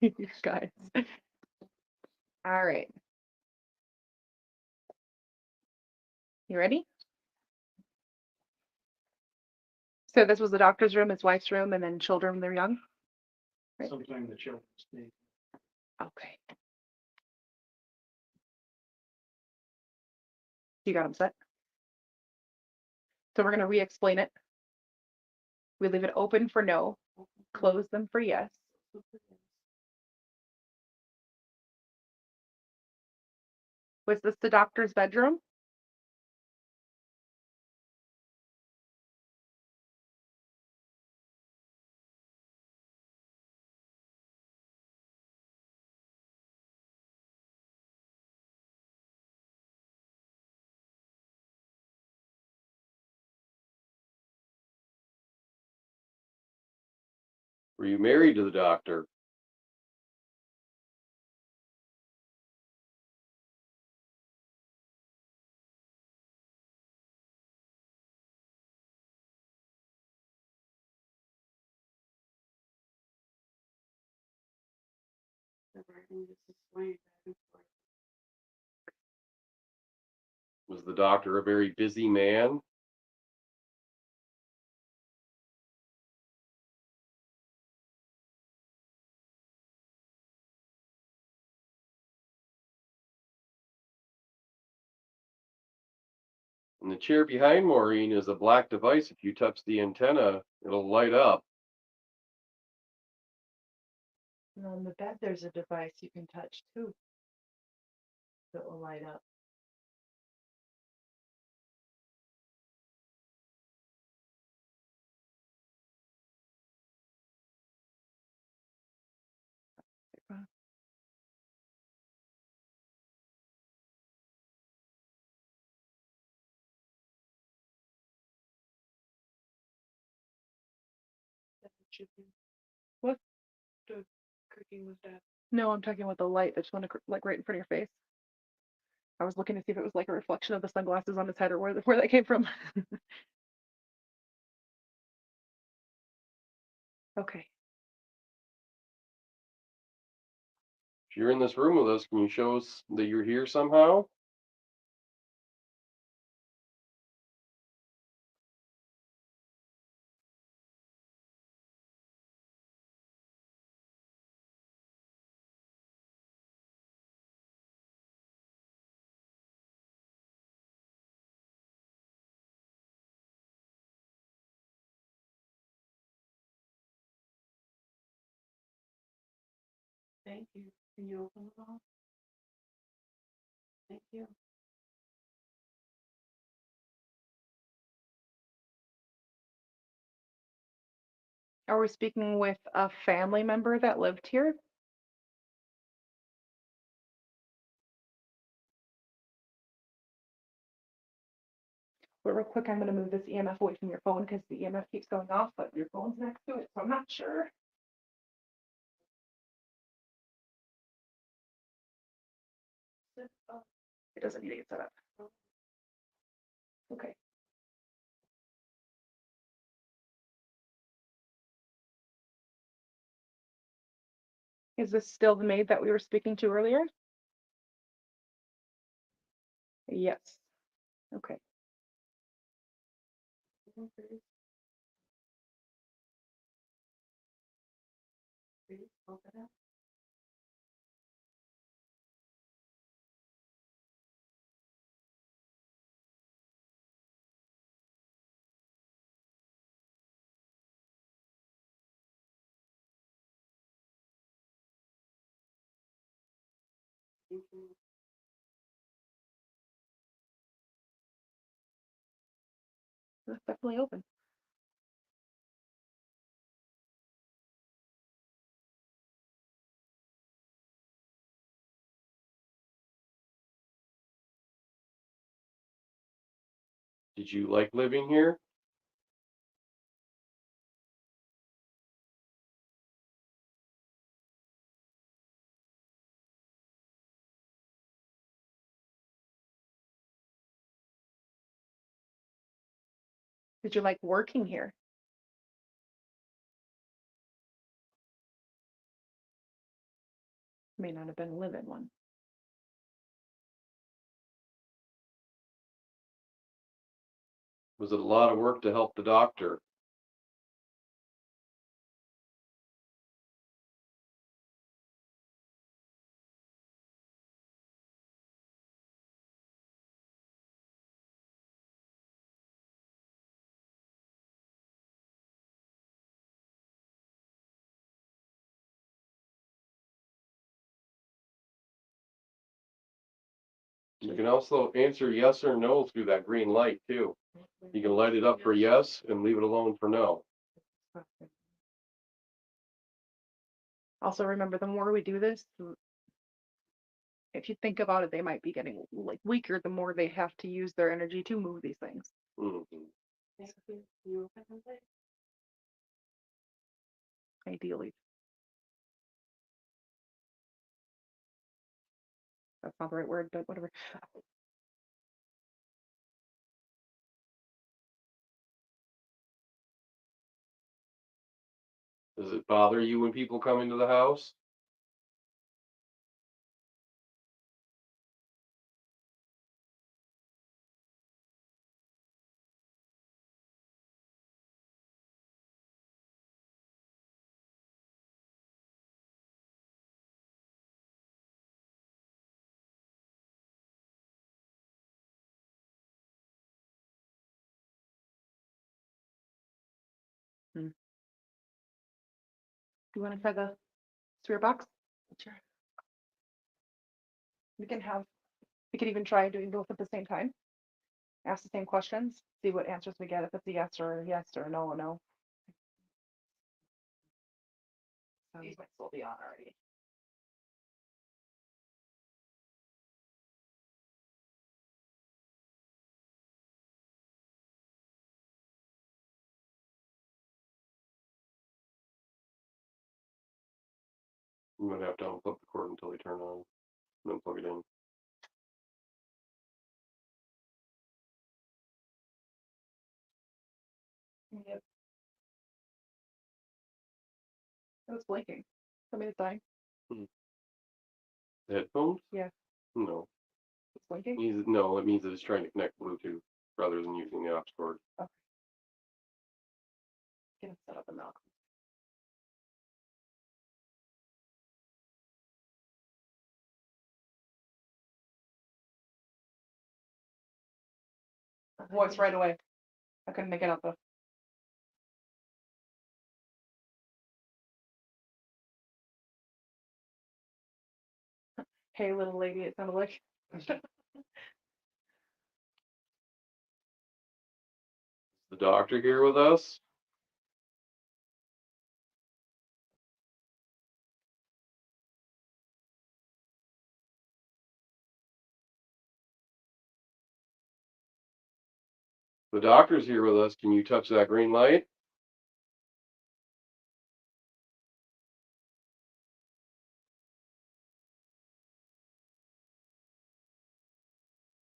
You guys. All right. You ready? So this was the doctor's room, his wife's room, and then children when they're young? Right. Sometime the children stay. Okay. You got them set? So we're gonna re-explain it. We leave it open for no, close them for yes. Was this the doctor's bedroom? Were you married to the doctor? Was the doctor a very busy man? In the chair behind Maureen is a black device. If you touch the antenna, it'll light up. And on the bed, there's a device you can touch too. That will light up. What? The cooking with that. No, I'm talking about the light that just went like right in front of your face. I was looking to see if it was like a reflection of the sunglasses on his head or where that came from. Okay. If you're in this room with us, can you show us that you're here somehow? Thank you. Can you open the door? Thank you. Are we speaking with a family member that lived here? But real quick, I'm going to move this EMF away from your phone because the EMF keeps going off, but your phone's next to it, so I'm not sure. It doesn't need to get set up. Okay. Is this still the maid that we were speaking to earlier? Yes. Okay. Open it. That's definitely open. Did you like living here? Did you like working here? May not have been living one. Was it a lot of work to help the doctor? You can also answer yes or no through that green light too. You can light it up for yes and leave it alone for no. Also, remember, the more we do this, if you think about it, they might be getting like weaker the more they have to use their energy to move these things. Mhm. Ideally. That's not the right word, but whatever. Does it bother you when people come into the house? Do you want to try the spirit box? Sure. We can even try doing both at the same time. Ask the same questions, see what answers we get, if it's a yes or a no or no. These might still be on already. You might have to unplug the cord until they turn on, and then plug it in. Yep. It was blinking. Tell me it's dying. The headphones? Yeah. No. It's blinking. No, it means that it's trying to connect Bluetooth rather than using the aux cord. Okay. Get it set up and now. Voice right away. I couldn't make it out though. Hey, little lady, it sounded like. Is the doctor here with us? The doctor's here with us. Can you touch that green light?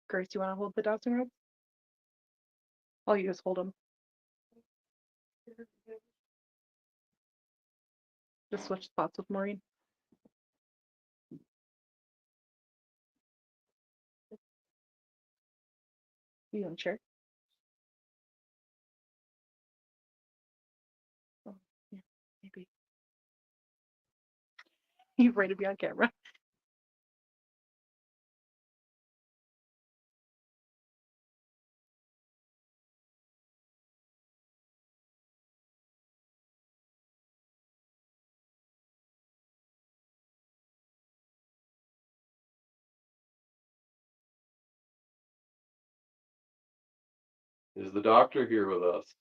Grace, you want to hold the dowsing rods? Oh, you just hold them. Just switch spots with Maureen. You on chair? Oh, yeah, maybe. You're ready to be on camera. Is the doctor here with us?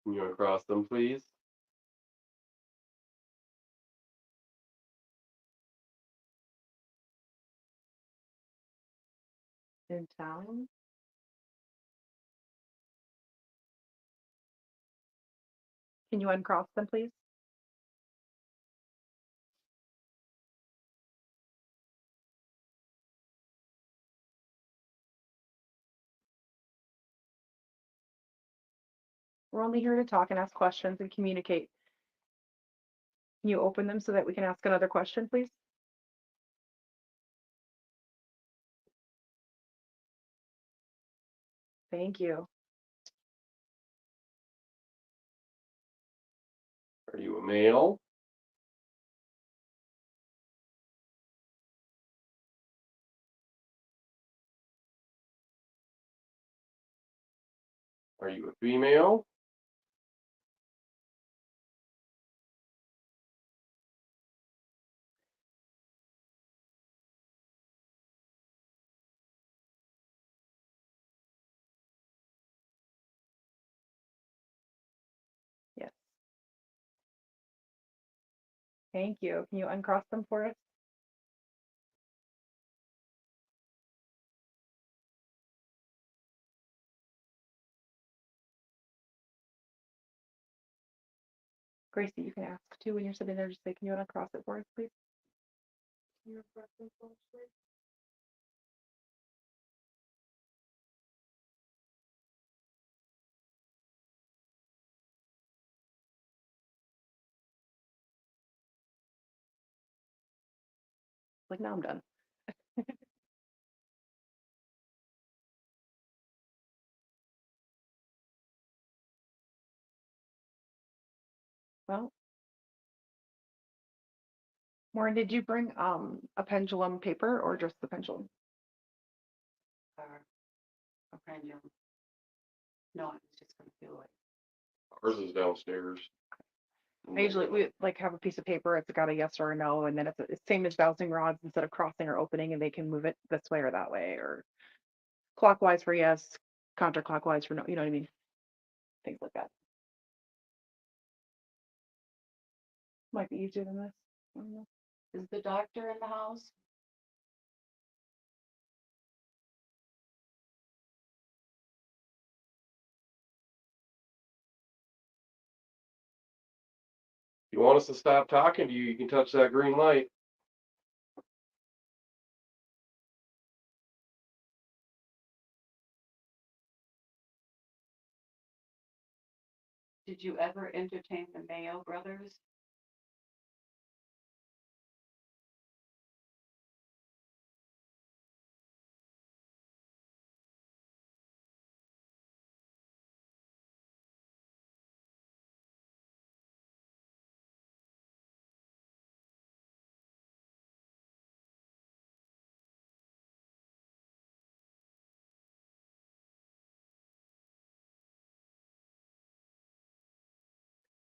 Can you uncross them, please? in town. Can you uncross them, please? We're only here to talk and ask questions and communicate. Can you open them so that we can ask another question, please? Thank you. Are you a male? Are you a female? Yes. Thank you. Can you uncross them for us? Gracie, you can ask too when you're sitting there. Just say, can you uncross it for us, please? Can you uncross them for us, please? Like, now I'm done. Well, Maureen, did you bring a pendulum paper or just the pendulum? A pendulum. No, I was just gonna feel it. Ours is downstairs. I usually we like have a piece of paper. It's got a yes or a no, and then it's same as dowsing rods. Instead of crossing or opening, and they can move it this way or that way, or clockwise for yes, counterclockwise for no. You know what I mean? Things like that. Might be easier than this. I don't know. Is the doctor in the house? If you want us to stop talking to you, you can touch that green light. Did you ever entertain the Mayo brothers?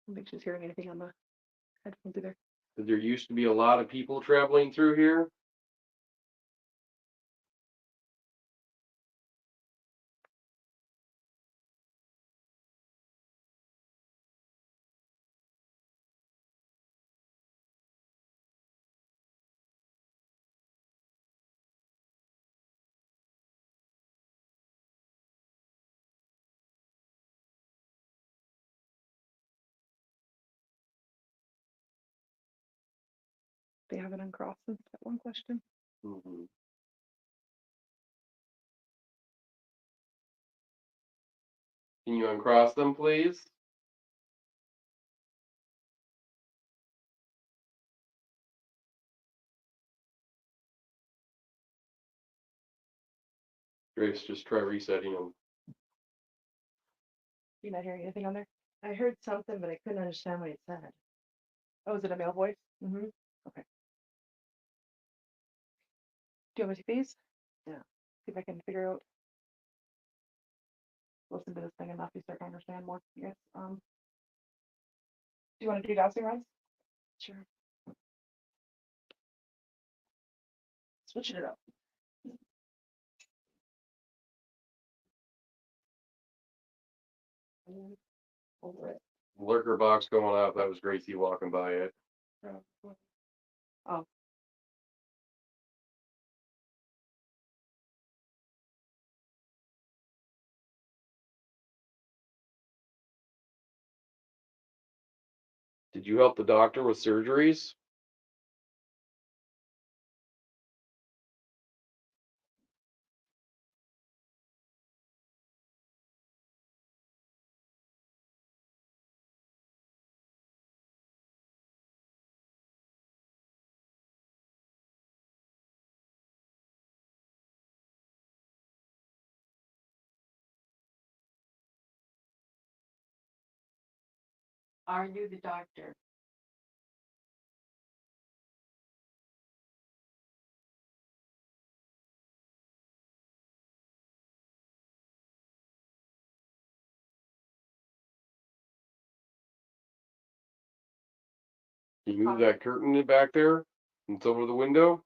I don't think she's hearing anything on the headphones either. There used to be a lot of people traveling through here. They haven't uncrossed since that one question. Mhm. Can you uncross them, please? Grace, just try resetting them. You're not hearing anything on there? I heard something, but I couldn't understand what it said. Oh, is it a male voice? Mm-hmm. Okay. Do you want me to take these? Yeah. See if I can figure out. Listen to this thing enough, you start to understand more. Yes. Do you want to do dowsing rods? Sure. Switching it up. Over it. Lurker box going off. That was Gracie walking by it. Oh, Did you help the doctor with surgeries? Are you the doctor? Can you move that curtain back there? It's over the window.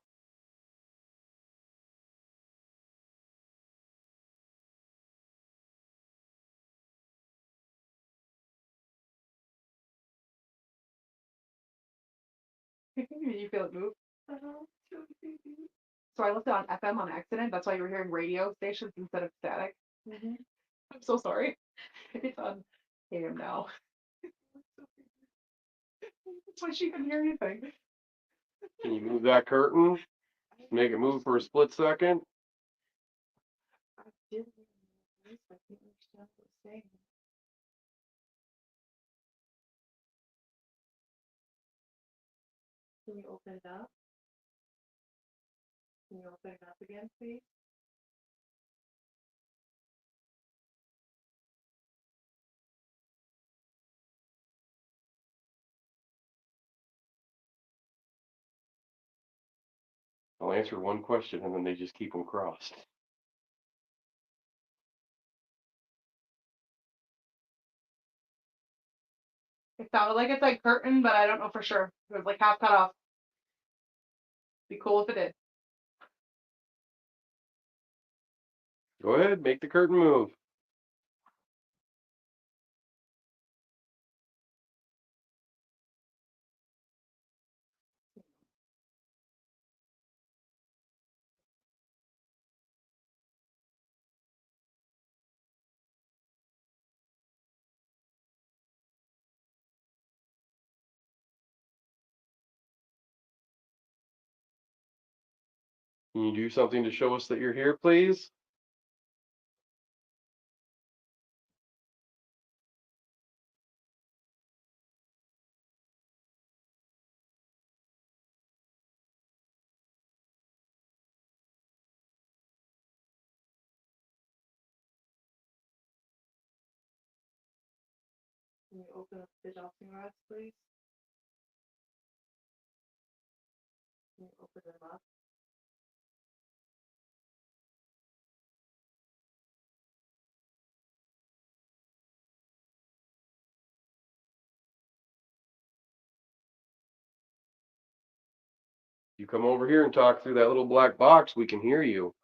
You feel it move? So I left it on FM on accident. That's why you were hearing radio stations instead of static. I'm so sorry. It's on AM now. That's why she couldn't hear anything. Can you move that curtain? Make it move for a split second. I didn't realize I couldn't understand what it was saying. Can you open it up? Can you open it up again, please? I'll answer one question and then they just keep them crossed. It sounded like it's like curtain, but I don't know for sure. It was like half cut off. Be cool if it did. Go ahead, make the curtain move. Can you do something to show us that you're here, please? Can you open up the dowsing rods, please? Can you open them up? You come over here and talk through that little black box, we can hear you.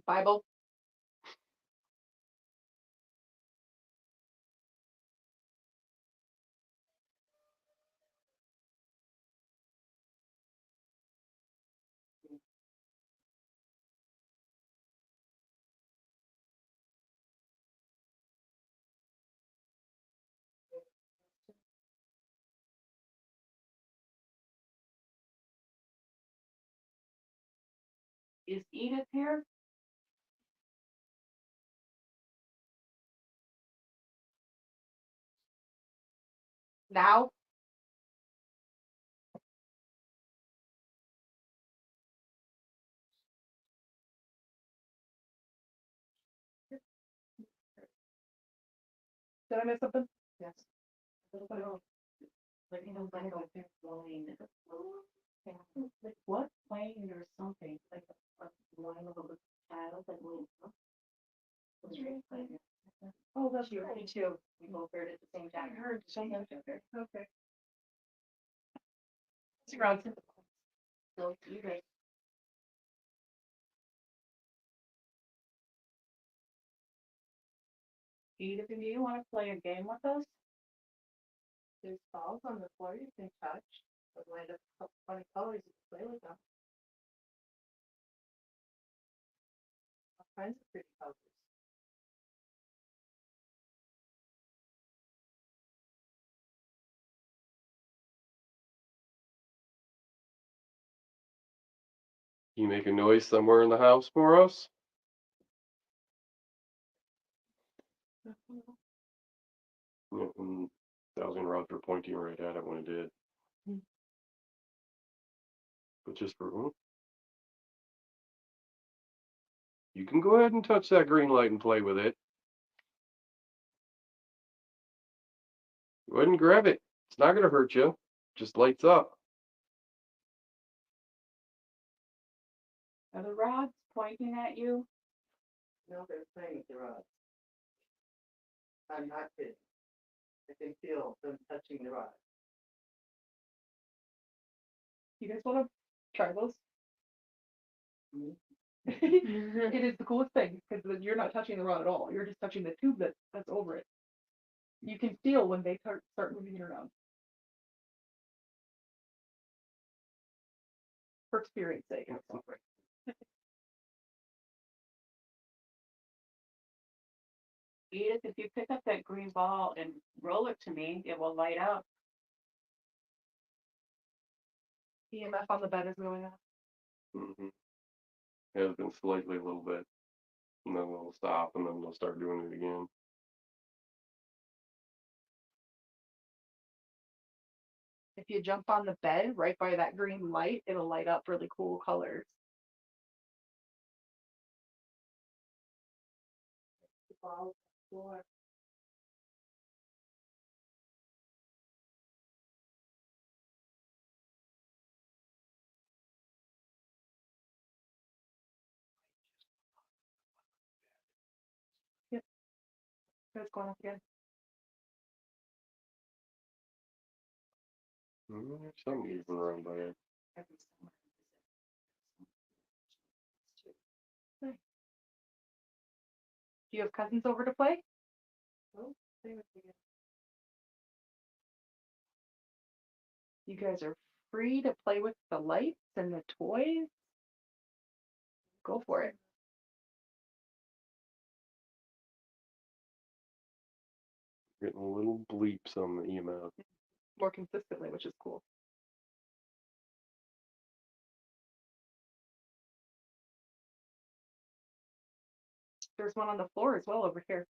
Bible. Is Edith here? Now. Did I miss something? Yes. Like, like a flowing, like what plane or something, like a line of a little child that moves. Was really playing. Oh, that's She heard it too. We both heard it at the same time. I heard something. Okay. It's around. So you guys. Edith, do you want to play a game with us? There's balls on the floor you can touch, but light up funny colors, you can play with them. kinds of pretty colors. Can you make a noise somewhere in the house for us? Yeah, Thousand rods were pointing right at it when it did. Hmm. But just for, you can go ahead and touch that green light and play with it. Go ahead and grab it. It's not gonna hurt you. Just lights up. Are the rods pointing at you? No, they're playing with the rods. I'm not kidding. I can feel them touching the rod. You guys want to try those? Mhm. It is the coolest thing because you're not touching the rod at all. You're just touching the tube that's over it. You can feel when they start moving it around. For experience sake. Edith, if you pick up that green ball and roll it to me, it will light up. EMF on the bed is going up. Mm-hmm. Has been slightly a little bit. And then they'll stop and then they'll start doing it again. If you jump on the bed right by that green light, it'll light up really cool colors. The ball, floor. It's going up again. There's something moving around by it. Every summer. Do you have cousins over to play? Oh, stay with me. You guys are free to play with the lights and the toys. Go for it. Getting little bleeps on the EMF. More consistently, which is cool. There's one on the floor as well over here.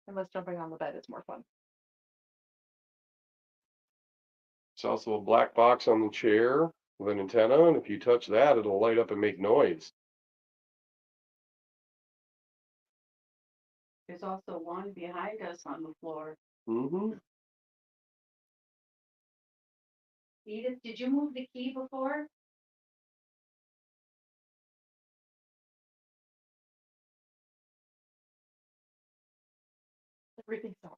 Unless jumping on the bed is more fun. There's also a black box on the chair with an antenna, and if you touch that, it'll light up and make noise. There's also one behind us on the floor. Mm-hmm. Edith, did you move the key before? Everything's off.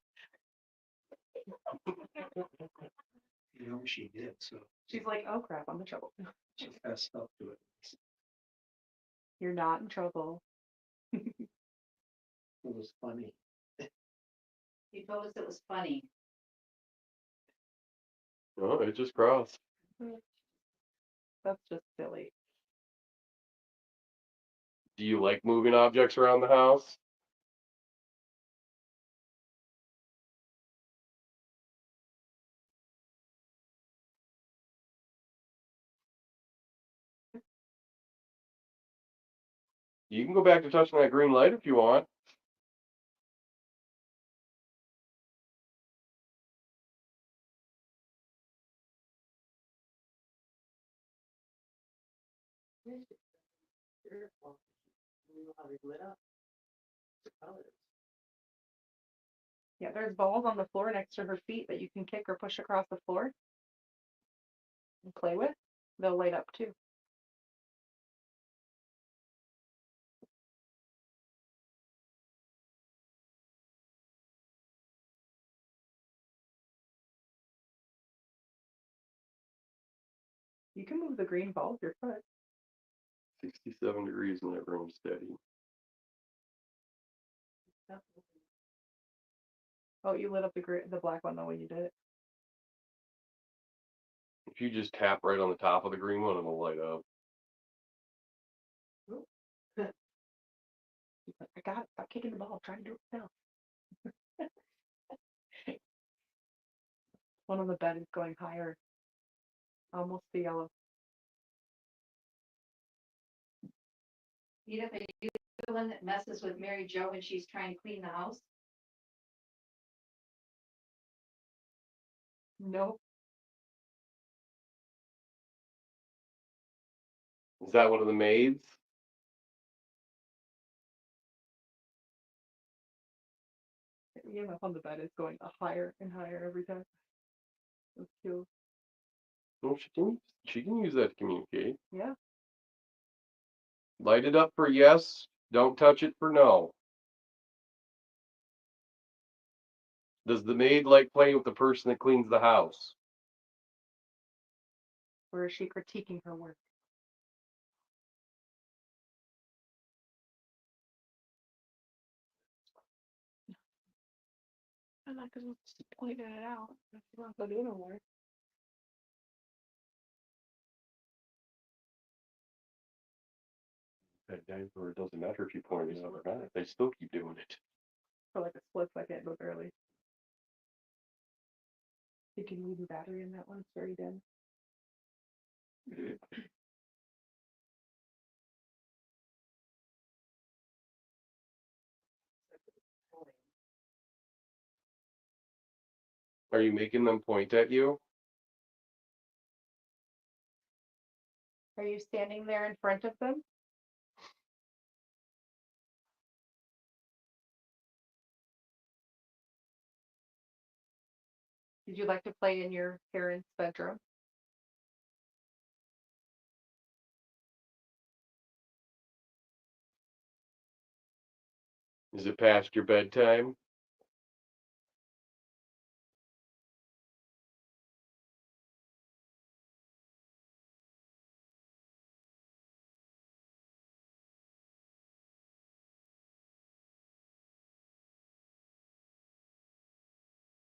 You know, she did, so She's like, oh crap, I'm in trouble. she fessed up to it. You're not in trouble. It was funny. You told us it was funny. Oh, it just crossed. That's just silly. Do you like moving objects around the house? You can go back to touching that green light if you want. Beautiful. You know how they lit up. The colors. Yeah, there's balls on the floor next to her feet that you can kick or push across the floor and play with. They'll light up too. You can move the green ball with your foot. 67 degrees in that room steady. Oh, you lit up the black one though when you did it. If you just tap right on the top of the green one, it'll light up. Ooh. She's like, I got it. Stop kicking the ball. I'm trying to do it myself. One on the bed is going higher. Almost the yellow. Edith, are you the one that messes with Mary Jo when she's trying to clean the house? Nope. Is that one of the maids? The EMF on the bed is going higher and higher every time. That's cute. Well, she can use that to communicate. Yeah. Light it up for yes, don't touch it for no. Does the maid like playing with the person that cleans the house? Or is she critiquing her work? I'm not gonna just pointing it out. That's not gonna do no work. That day where it doesn't matter if you point it out or not, they still keep doing it. For like a split second, but barely. You can leave the battery in that one. It's very dead. Are you making them point at you? Are you standing there in front of them? Did you like to play in your parents' bedroom? Is it past your bedtime?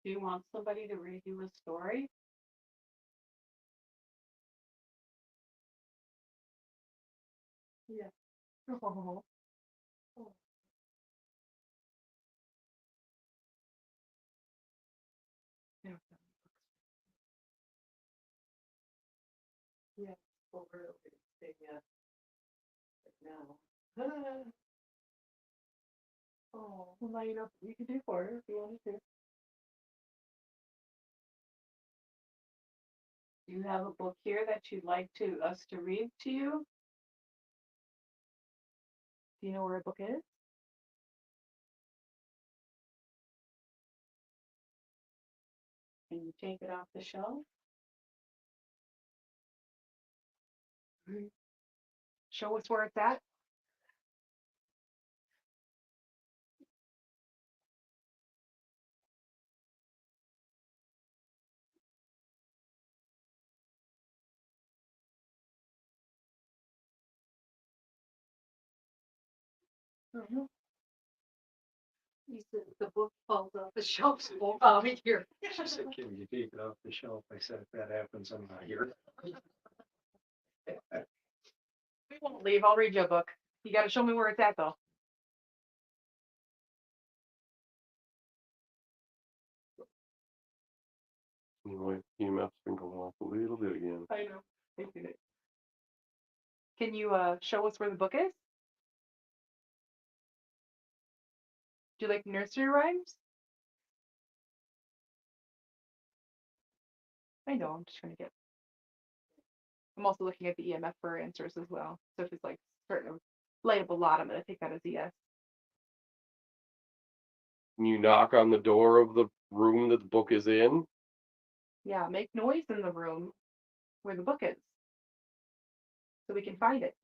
Do you want somebody to read you a story? Yeah. Oh. Yeah. Yeah, over say yes. But no. Oh, Well, now you know what you can do for her if you wanted to. Do you have a book here that you'd like us to read to you? Do you know where a book is? Can you take it off the shelf? Show us where it's at. He said the book falls off the shelf, won't out of here. She said, can you take it off the shelf? I said, if that happens, I'm not here. We won't leave. I'll read you a book. You got to show me where it's at, though. Anyway, EMF's been going off a little bit again. I know. I see it. Can you show us where the book is? Do you like nursery rhymes? I know. I'm just trying to get. I'm also looking at the EMF for answers as well. So if it's like starting to light up a lot, I'm gonna take that as a yes. Can you knock on the door of the room that the book is in? Yeah, make noise in the room where the book is, so we can find it.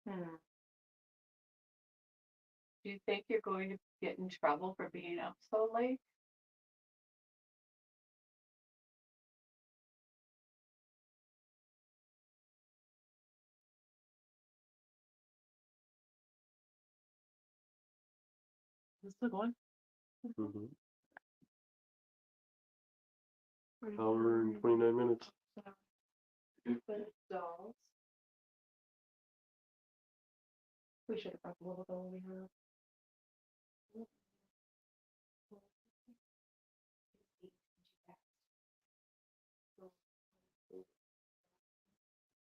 Do you think you're going to get in trouble for being up so late? Is it still going? Mhm. Hour and 29 minutes. But dolls. We should have brought the little doll we have.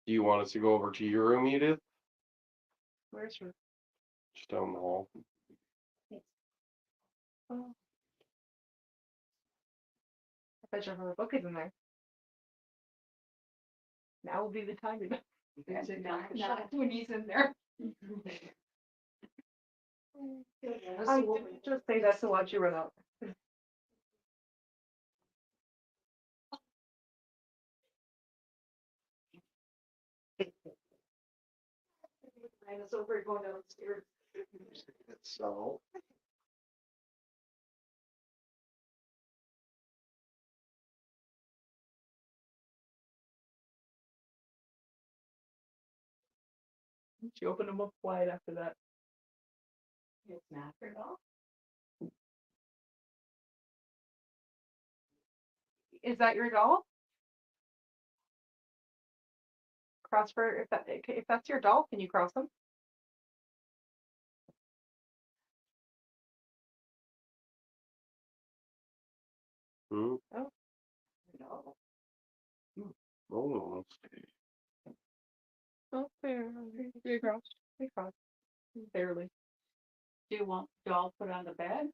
Do you want us to go over to your room, Edith? Where's her? Just down the hall. Oh. I bet you her book is in there. Now would be the time to. Not when he's in there. I didn't just say that to watch you run out. Over going downstairs. So. She opened them up wide after that. It's not her doll. Is that your doll? Cross for if that's your doll, can you cross them? Hmm? No. Almost. Oh, fair. They crossed. They crossed. Barely. Do you want the doll put on the bed?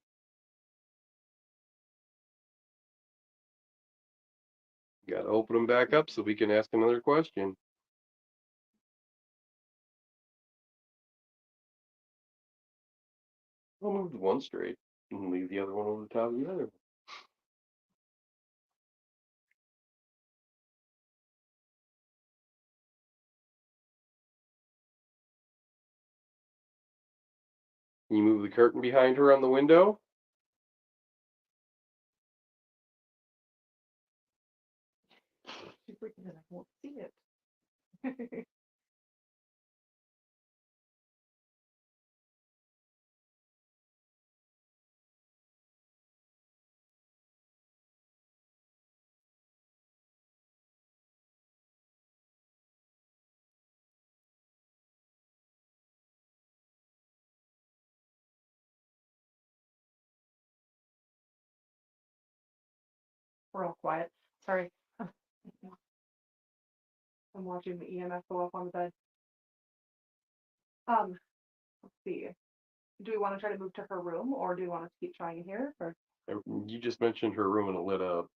Got to open them back up so we can ask another question. I'll move the one straight and leave the other one over the top of the other. You move the curtain behind her on the window. She's freaking and I won't see it. We're all quiet. Sorry. I'm watching the EMF go up on the bed. Let's see. Do we want to try to move to her room, or do we want to keep trying here? Or You just mentioned her room and it lit up.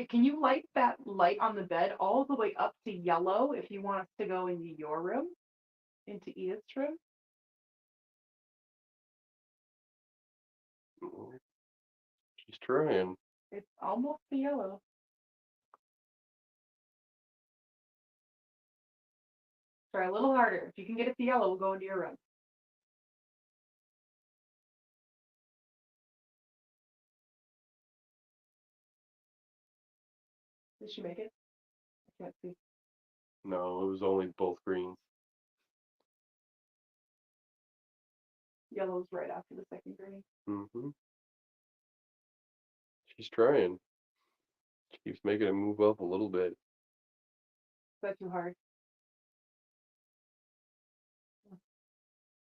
can you light that light on the bed all the way up to yellow if you want us to go into your room, into Edith's room? She's trying. It's almost to yellow. Try a little harder. If you can get it to yellow, we'll go into your room. Did she make it? I can't see. No, it was only both greens. Yellow's right after the second green. Mm-hmm. She's trying. She keeps making it move up a little bit. Is that too hard?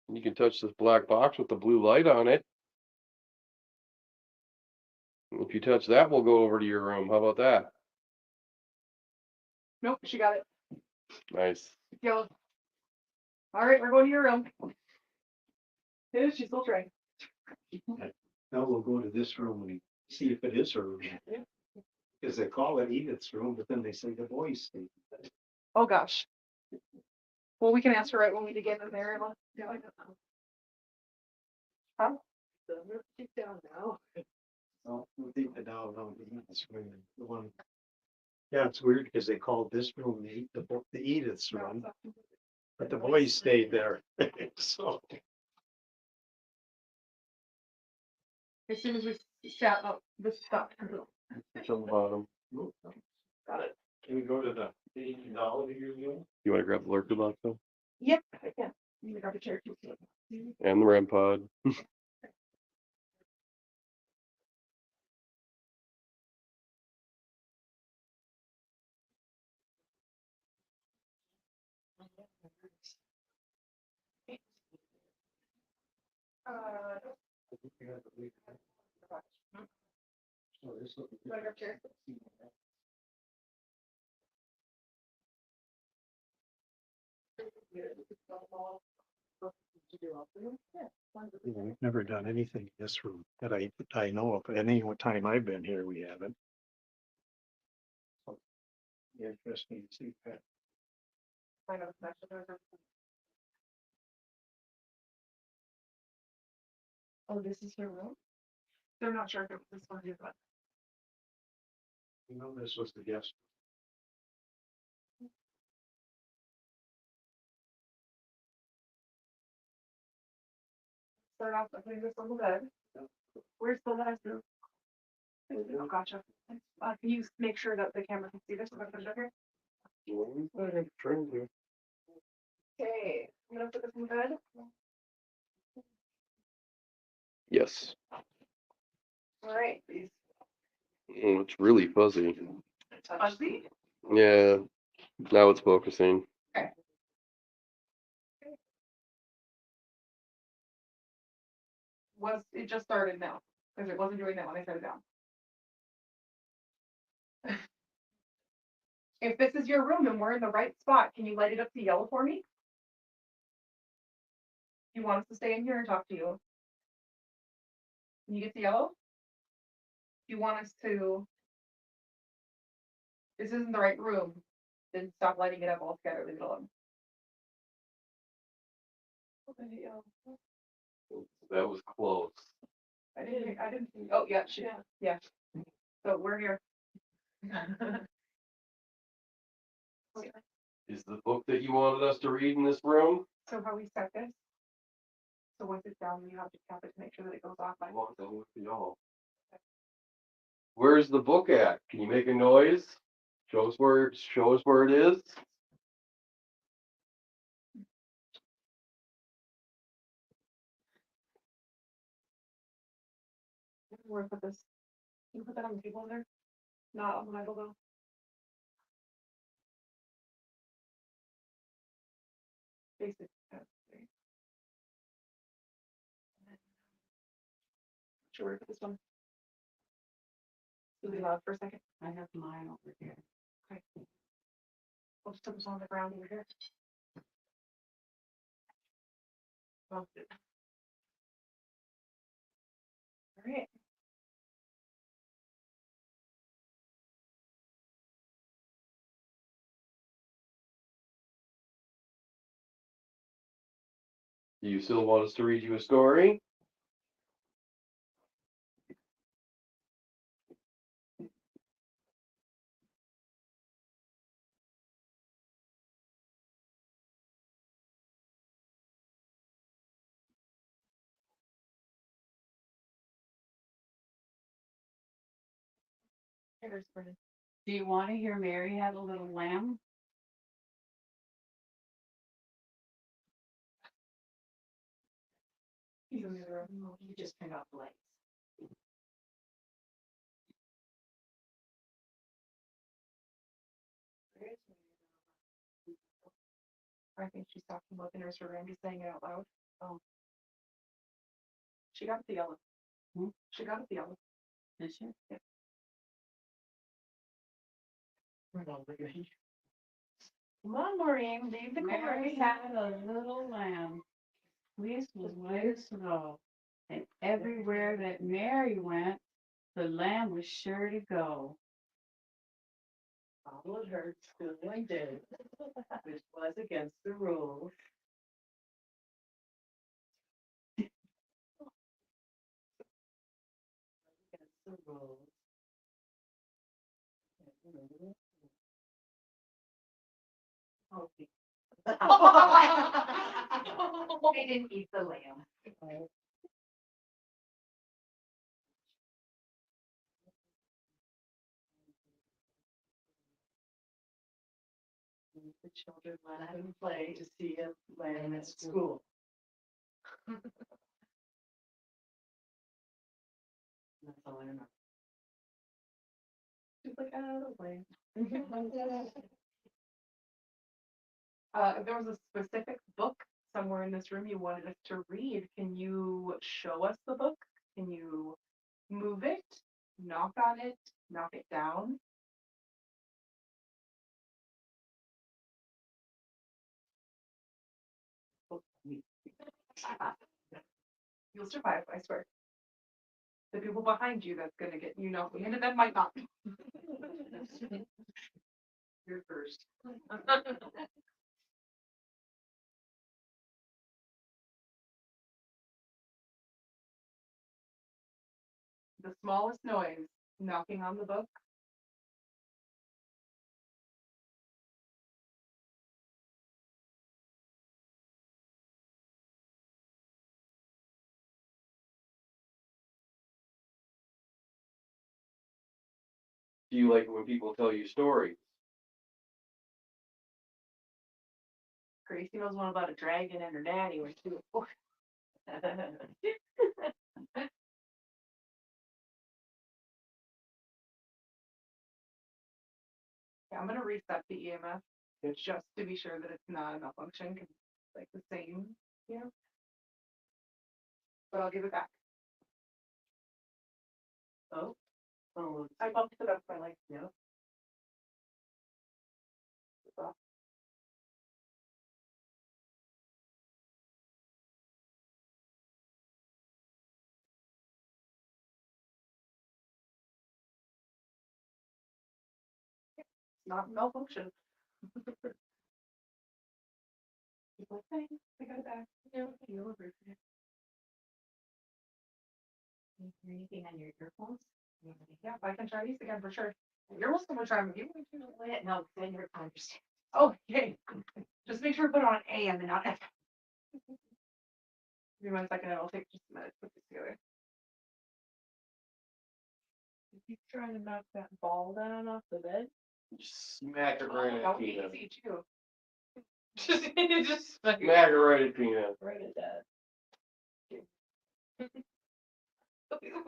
You can touch this black box with the blue light on it. If you touch that, we'll go over to your room. How about that? Nope, she got it. Nice. Yellow. All right, we're going to your room. She's still trying. Now we'll go to this room and see if it is her room. Because they call it Edith's room, but then they say the boys stay. Oh gosh. Well, we can ask her right when we get in there. No, I don't know. Huh? She's down now. Oh, we'll take the doll down to Edith's room. The one. Yeah, it's weird because they called this room the Edith's room. but the boys stayed there, so. As soon as we sat up, this stopped. It's on the bottom. Got it. Can we go to the $80 you? You wanna grab the lurker box though? Yep, I can. Let me grab a chair too. And the REM pod. Wanna grab a chair? We've never done anything in this room that I know of. Any time I've been here, we haven't. Interesting to see that. Find out if that's the- Oh, this is your room? They're not sure if it was this one here, but You know, this was the guest. start off by putting this on the bed. Where's the last room? Oh, gotcha. Can you make sure that the camera can see this? I'm gonna put it up here. Okay, I'm gonna put this in the bed. Yes. All right, please. Oh, it's really fuzzy. Fuzzy? Yeah. Now it's focusing. It just started now, because it wasn't doing that when I set it down. If this is your room and we're in the right spot, can you light it up to yellow for me? You want us to stay in here and talk to you? Can you get to yellow? You want us to? This isn't the right room, then stop lighting it up altogether, leave it alone. Okay, That was close. I didn't, oh, yeah, yeah. So we're here. Is the book that you wanted us to read in this room? So how we set this? So once it's down, you have to tap it to make sure that it goes off. I want that with y'all. Where's the book at? Can you make a noise? Show us where it is. Where to put this? Can you put that on the table in there? Not on the Bible though. Basic. Sure, where to put this one? It'll be loud for a second. I have mine over here. Okay. We'll just put this on the ground over here. All right. Do you still want us to read you a story? There's Brennan. Do you want to hear Mary had a little lamb? He's in the other room. No, you just turned off the lights. I think she's talking about the nursery rhyme, just saying it out loud. Oh. She got the yellow. Hmm? She got the yellow. Did she? Yeah. Come on, Maureen, leave the Mary had a little lamb. Fleece was white as snow. And everywhere that Mary went, the lamb was sure to go. Followed her to and did, which was against the rules. Against the rules. Okay. They didn't eat the lamb. The children let him play to see him land at school. That's all I remember. She's like, oh, way. If there was a specific book somewhere in this room you wanted us to read, can you show us the book? Can you move it, knock on it, knock it down? You'll survive, I swear. The people behind you that's gonna get you knocked into them might not. You're first. The smallest noise, knocking on the book. Do you like it when people tell you stories? Gracie knows one about a dragon and her daddy when she was 4. Yeah, I'm gonna reset the EMF just to be sure that it's not a malfunction, because it's like the same, you know? But I'll give it back. Oh. Oh. I bumped it up by like, Yeah. not malfunction. He's like, thanks, I got it back. You know, you'll appreciate it. Can you hear anything on your earphones? Yeah, I can try these again for sure. You're welcome to try them if you want to. Wait, no, then you're understand. Oh, okay. Just make sure to put it on AM and not FM. Give me 1 second, it'll take just a minute to put this together. If you try to knock that ball down off the bed. Smack it right at Oh, Tina. easy too. just like Smack it right at Tina. right at that.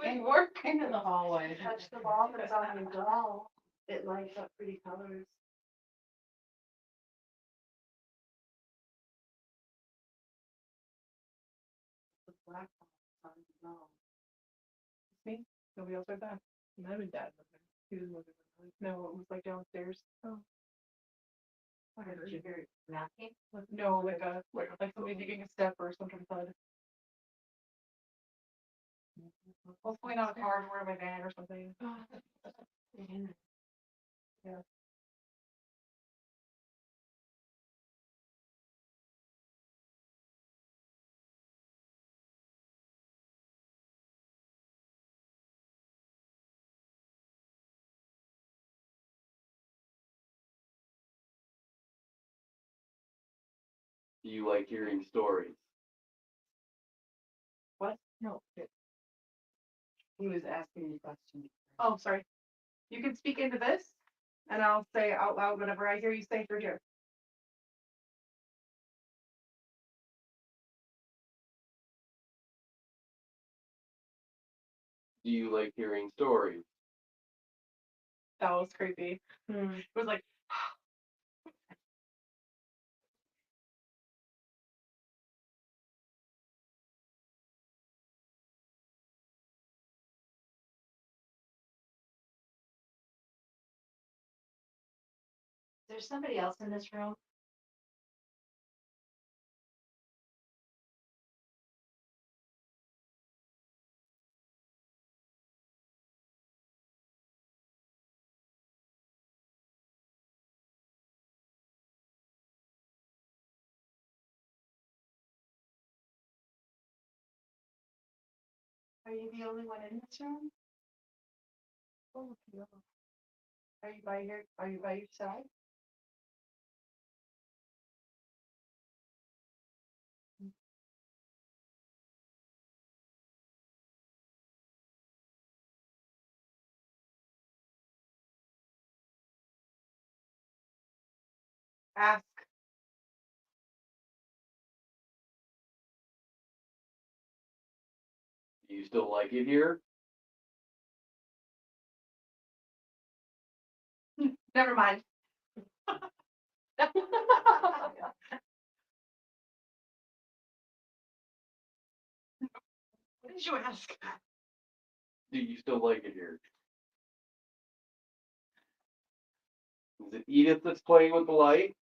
We work Into the hallway. touch the ball that's on your doll. It lights up pretty colors. The black ball on the doll. Me? Nobody else heard that? My dad was there. He was moving. No, it was like downstairs. Oh. I heard Did you hear it knocking? no, like somebody digging a step or something thud. Hopefully not a car door of my van or something. Yeah. Do you like hearing stories? What? No. He was asking you questions. Oh, sorry. You can speak into this, and I'll say out loud whatever I hear you say through here. Do you like hearing stories? That was creepy. It was like, Is there somebody else in this room? are you the only one in this room? Oh, no. Are you by your side? Ask. Do you still like it here? Never mind. What did you ask? Do you still like it here? Is it Edith that's playing with the light?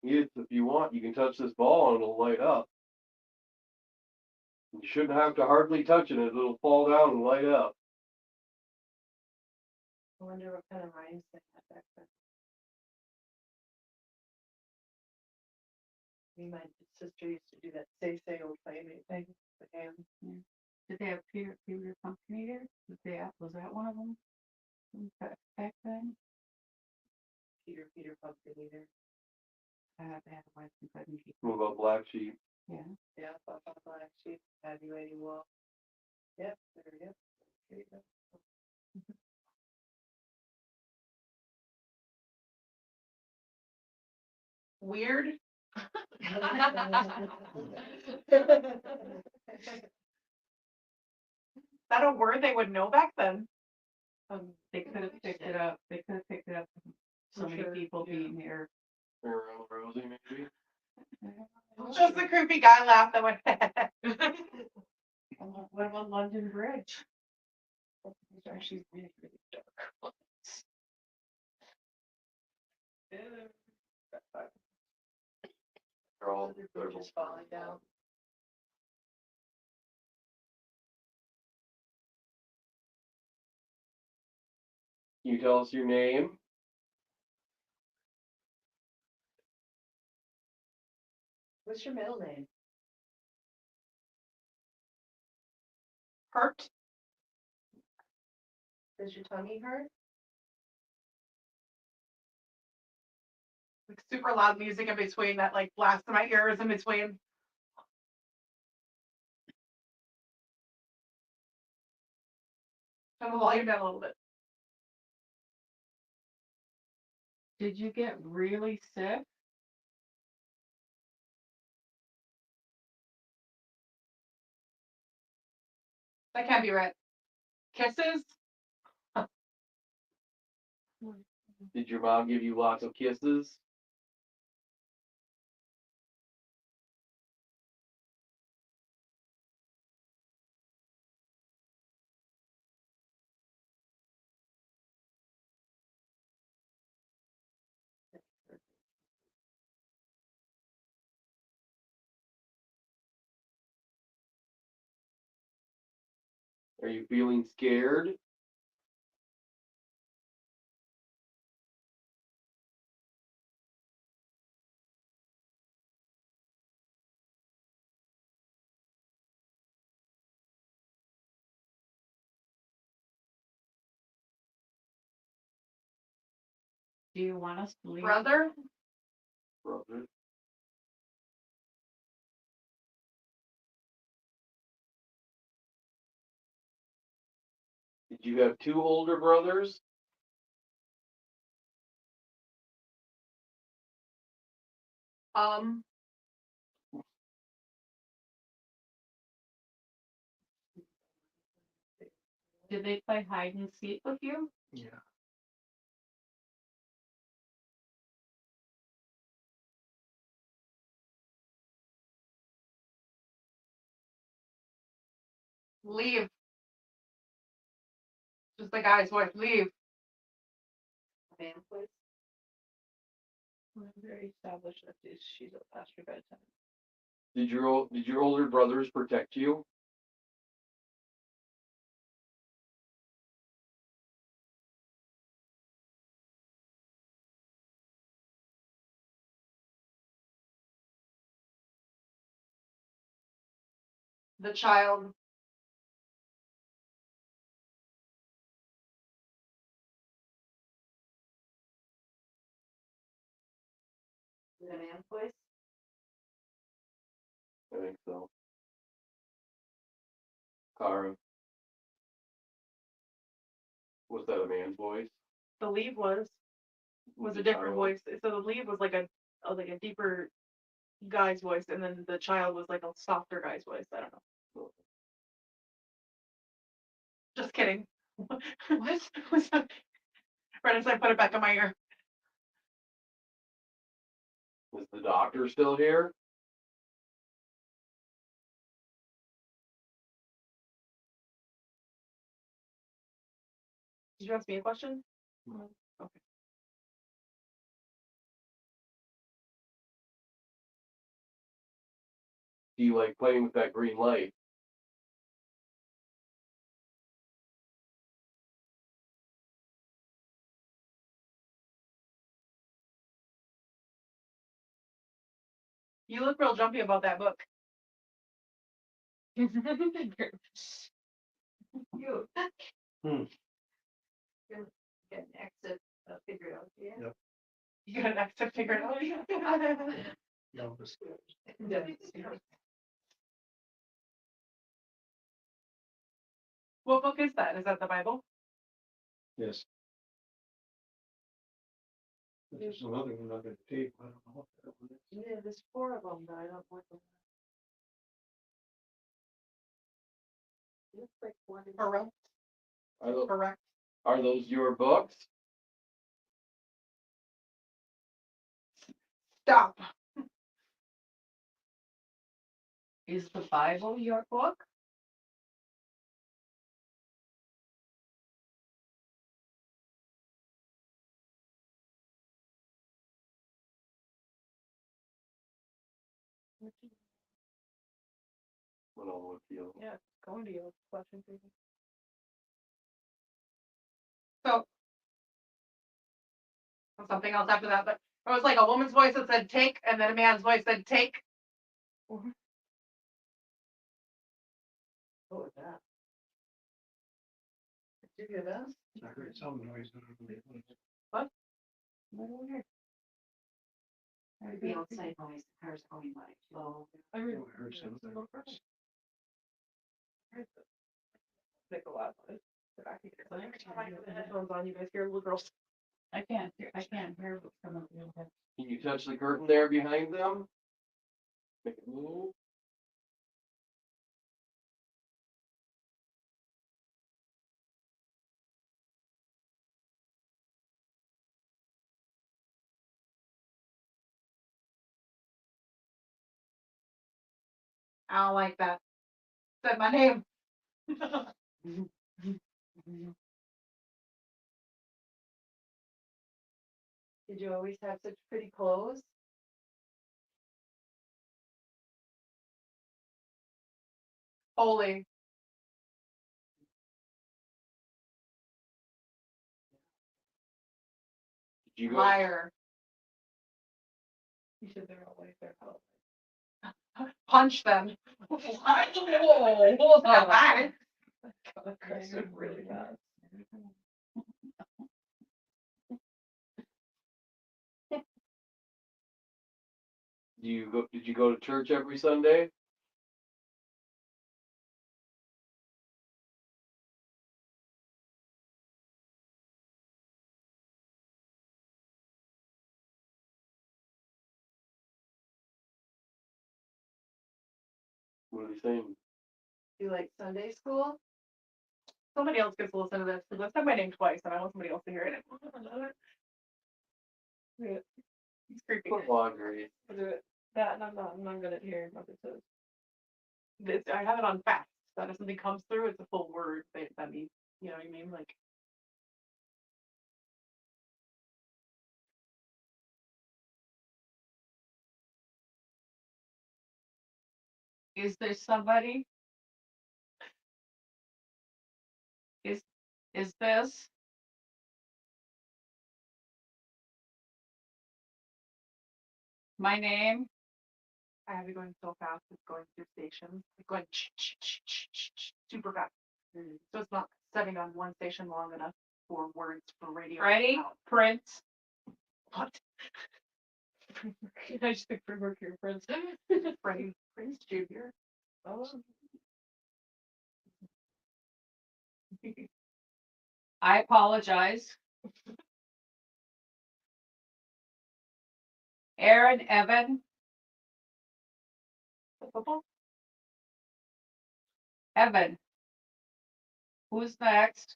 Edith, if you want, you can touch this ball and it'll light up. You shouldn't have to hardly touch it, it'll fall down and light up. I wonder what kind of rhymes they had back then. Me, my sister used to do that say, old playmate thing, but Did they have Peter Pumpkinator? Was that one of them? Back then? Peter Pumpkin either. They had a wife and couldn't keep. What about Black Sheep? Yeah. Yeah, Papa Black Sheep, Evaluating Wolf. Yep, there you go. Weird. That a word they would know back then? They could have picked it up. They could have picked it up from so For many sure, people yeah. being here. Around Rosie, maybe? Just the creepy guy laugh that went. What about London Bridge? These are actually really, really dark ones. They're all Other bridges falling down. Can you tell us your name? What's your middle name? Hurt. Does your tummy hurt? Like super loud music in between that like blasts in my ears in between. Turn the volume down a little bit. Did you get really sick? That can't be right. Kisses? Did your mom give you lots of kisses? Are you feeling scared? Do you want us to leave? Brother? Brother. Did you have two older brothers? Did they play hide and seek with you? Yeah. Leave. Just the guy's wife, leave. Man, please. I'm very established that she's a past her bedtime. Did your older brothers protect you? The child. it a man's voice? I think so. Cara. Was that a man's voice? The lead was a different voice. So the lead was like a deeper guy's voice, and then the child was like a softer guy's voice. I don't know. Just kidding. What? Was that? Right as I put it back in my ear. Is the doctor still here? Did you ask me a question? Okay. Do you like playing with that green light? You look real jumpy about that book. You. Hmm. You're getting exit figured out, yeah? Yep. You got an exit figured out. No, this- What book is that? Is that the Bible? Yes. There's another one under the table. I don't know what that one is. Yeah, there's 4 of them, but I don't want them. Looks like one is. Correct. Are those, Correct. are those your books? Stop. Is the Bible your book? What all with you? Yeah, it's going to you. Question, please. So something else after that, but it was like a woman's voice that said take, and then a man's voice said take. What was that? Did you hear that? I heard some noise. I don't know what it was. I don't hear. It'd be outside noise, cars going by. Oh. I heard, I heard something. make a lot of noise. But I can hear it. Every time I put the headphones on, you guys hear little girls. I can't hear what's coming through your head. Can you touch the curtain there behind them? Make it move. I don't like that. Said my name. Did you always have such pretty clothes? Holy. Did you go? Liar. You said they're always their color. Punch them. Whoa, hold on. Aggressive, really bad. Did you go to church every Sunday? What are they saying? You like Sunday school? Somebody else gets to listen to this, because I said my name twice, and I want somebody else to hear it. Yeah, it's creepy. Put laundry. I'll do it. That, and I'm not good at hearing what it says. I have it on fast, so that if something comes through, it's a full word, that means, you know what I mean, like. Is there somebody? Is this? My name? I have it going so fast, it's going through stations, it's going super fast. So it's not setting on one station long enough for words for radio. Ready? out. Print. What? I just think for Mercury Prince. Prince Junior. Oh. I apologize. Aaron, Evan. Evan. Who's next?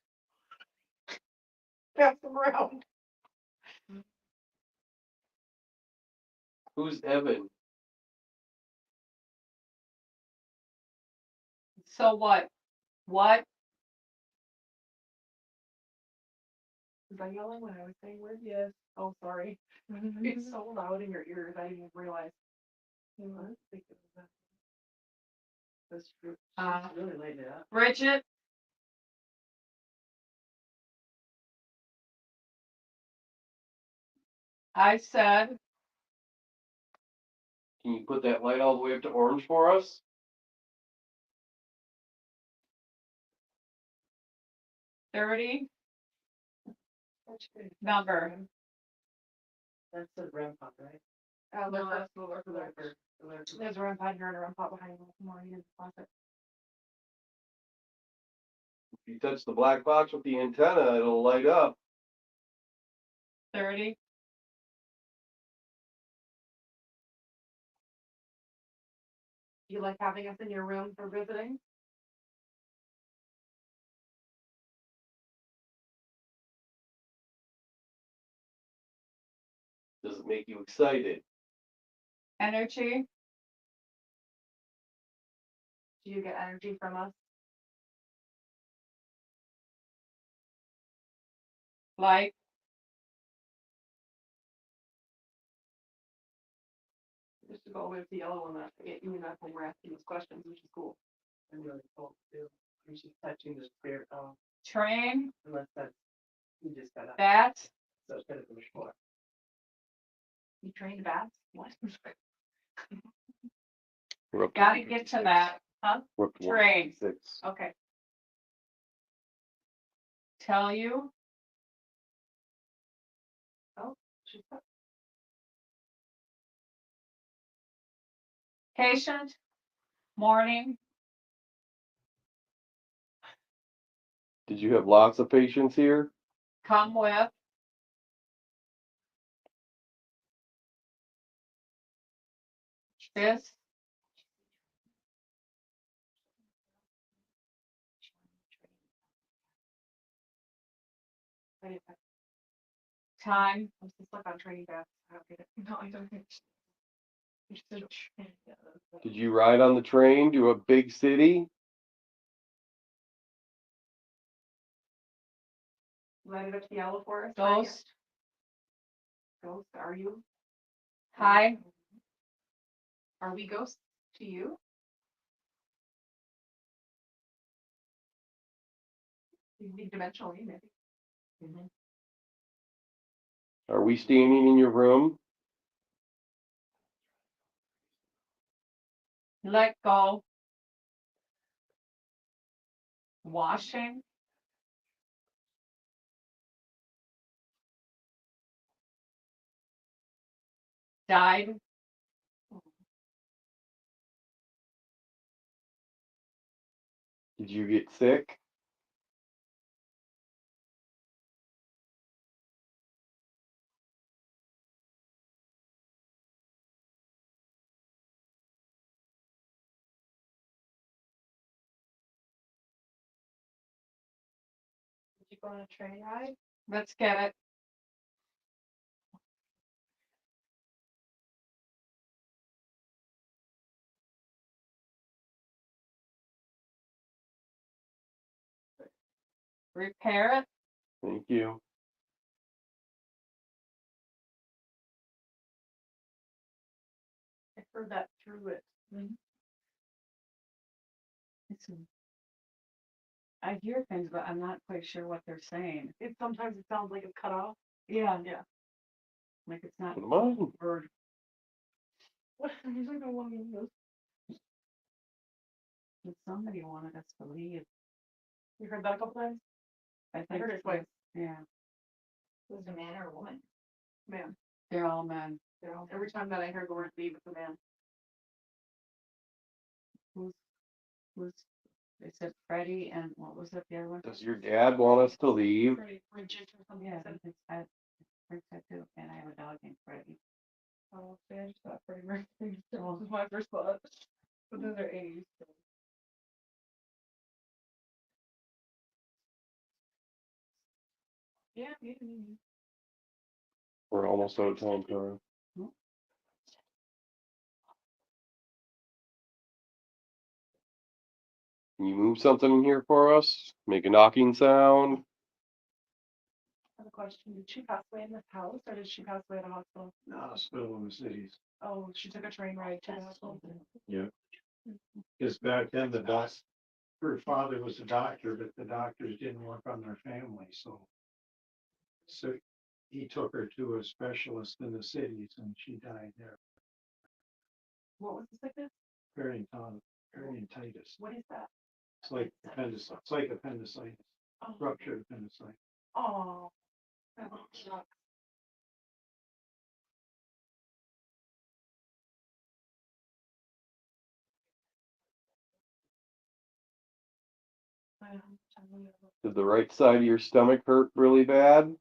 Pass them around. Who's Evan? So what? What? Was I yelling when I was saying words? Yes. Oh, sorry. It's so loud in your ears, I didn't even realize. I was thinking of that. That's true. She's really laid it up. Bridget? I said, Can you put that light all the way up to orange for us? 30, number. That's the REM pod, right? No, That's the lurker. There's a REM pod here and a REM pod behind the morning in the closet. If you touch the black box with the antenna, it'll light up. 30, You like having us in your room for visiting? Does it make you excited? energy, Do you get energy from us? light, Just to go with the yellow one, that you and I when we're asking these questions, which is cool. I'm really cool too. And she's touching the spirit, train, unless that's, you just gotta, bat, so it's gonna finish more. You trained bats? What? We're up gotta get to that, we're up to train, 6. Okay. tell you, She's patient, morning, Did you have lots of patients here? come with, this, time, I'm still stuck on training bats. I don't get it. No, I don't get it. Did you ride on the train to a big city? Light it up the yellow for us. ghost, Ghost, are you? hi, Are we ghosts to you? You think dimensionally, maybe. Are we standing in your room? let go, washing, died, Did you get sick? Did you go on a train ride? let's get it, repair it, Thank you. I heard that through it. I hear things, but I'm not quite sure what they're saying. Sometimes it sounds like it's cut off. Yeah. Yeah. Like it's not Put 'em on. word. What? Usually don't want to use those. But somebody wanted us to leave. You heard that a couple times? I I think heard it so. twice. Yeah, Was it a man or a woman? Man. they're all men. Every time that I heard the word leave, it's a man. Who's, they said Freddie and what was it, the other one? Does your dad want us to leave? Bridget or something. Yeah, said. because I, Rick said too, and I have a dog named Freddie. Oh, see, I just thought Freddie Mercury was my first thought. But those are 80s. So. Yeah, maybe. We're almost out of time, Tara. Can you move something in here for us? Make a knocking sound? I have a question. Did she pass away in this house or did she pass away at a hospital? Hospital in the cities. Oh, she took a train ride to the hospital. Yeah. Because back then her father was a doctor, but the doctors didn't work on their family, so. So he took her to a specialist in the cities and she died there. What was the sickness? Periodontitis. What is that? It's like appendicitis, Oh, ruptured appendicitis. oh. That sucks. Did the right side of your stomach hurt really bad?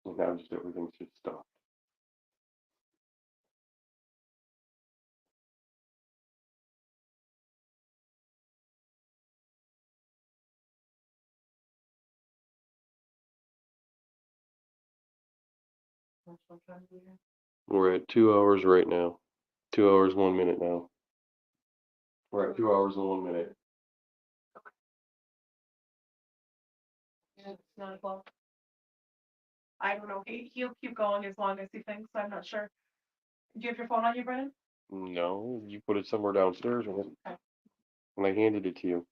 And now just everything should stop. We're at 2 hours right now. 2 hours, 1 minute now. We're at 2 hours and 1 minute. Yeah, it's 9 o'clock. I don't know. He'll keep going as long as he thinks. I'm not sure. Do you have your phone on you, Brennan? No, you put it somewhere downstairs Okay. when I handed it to you.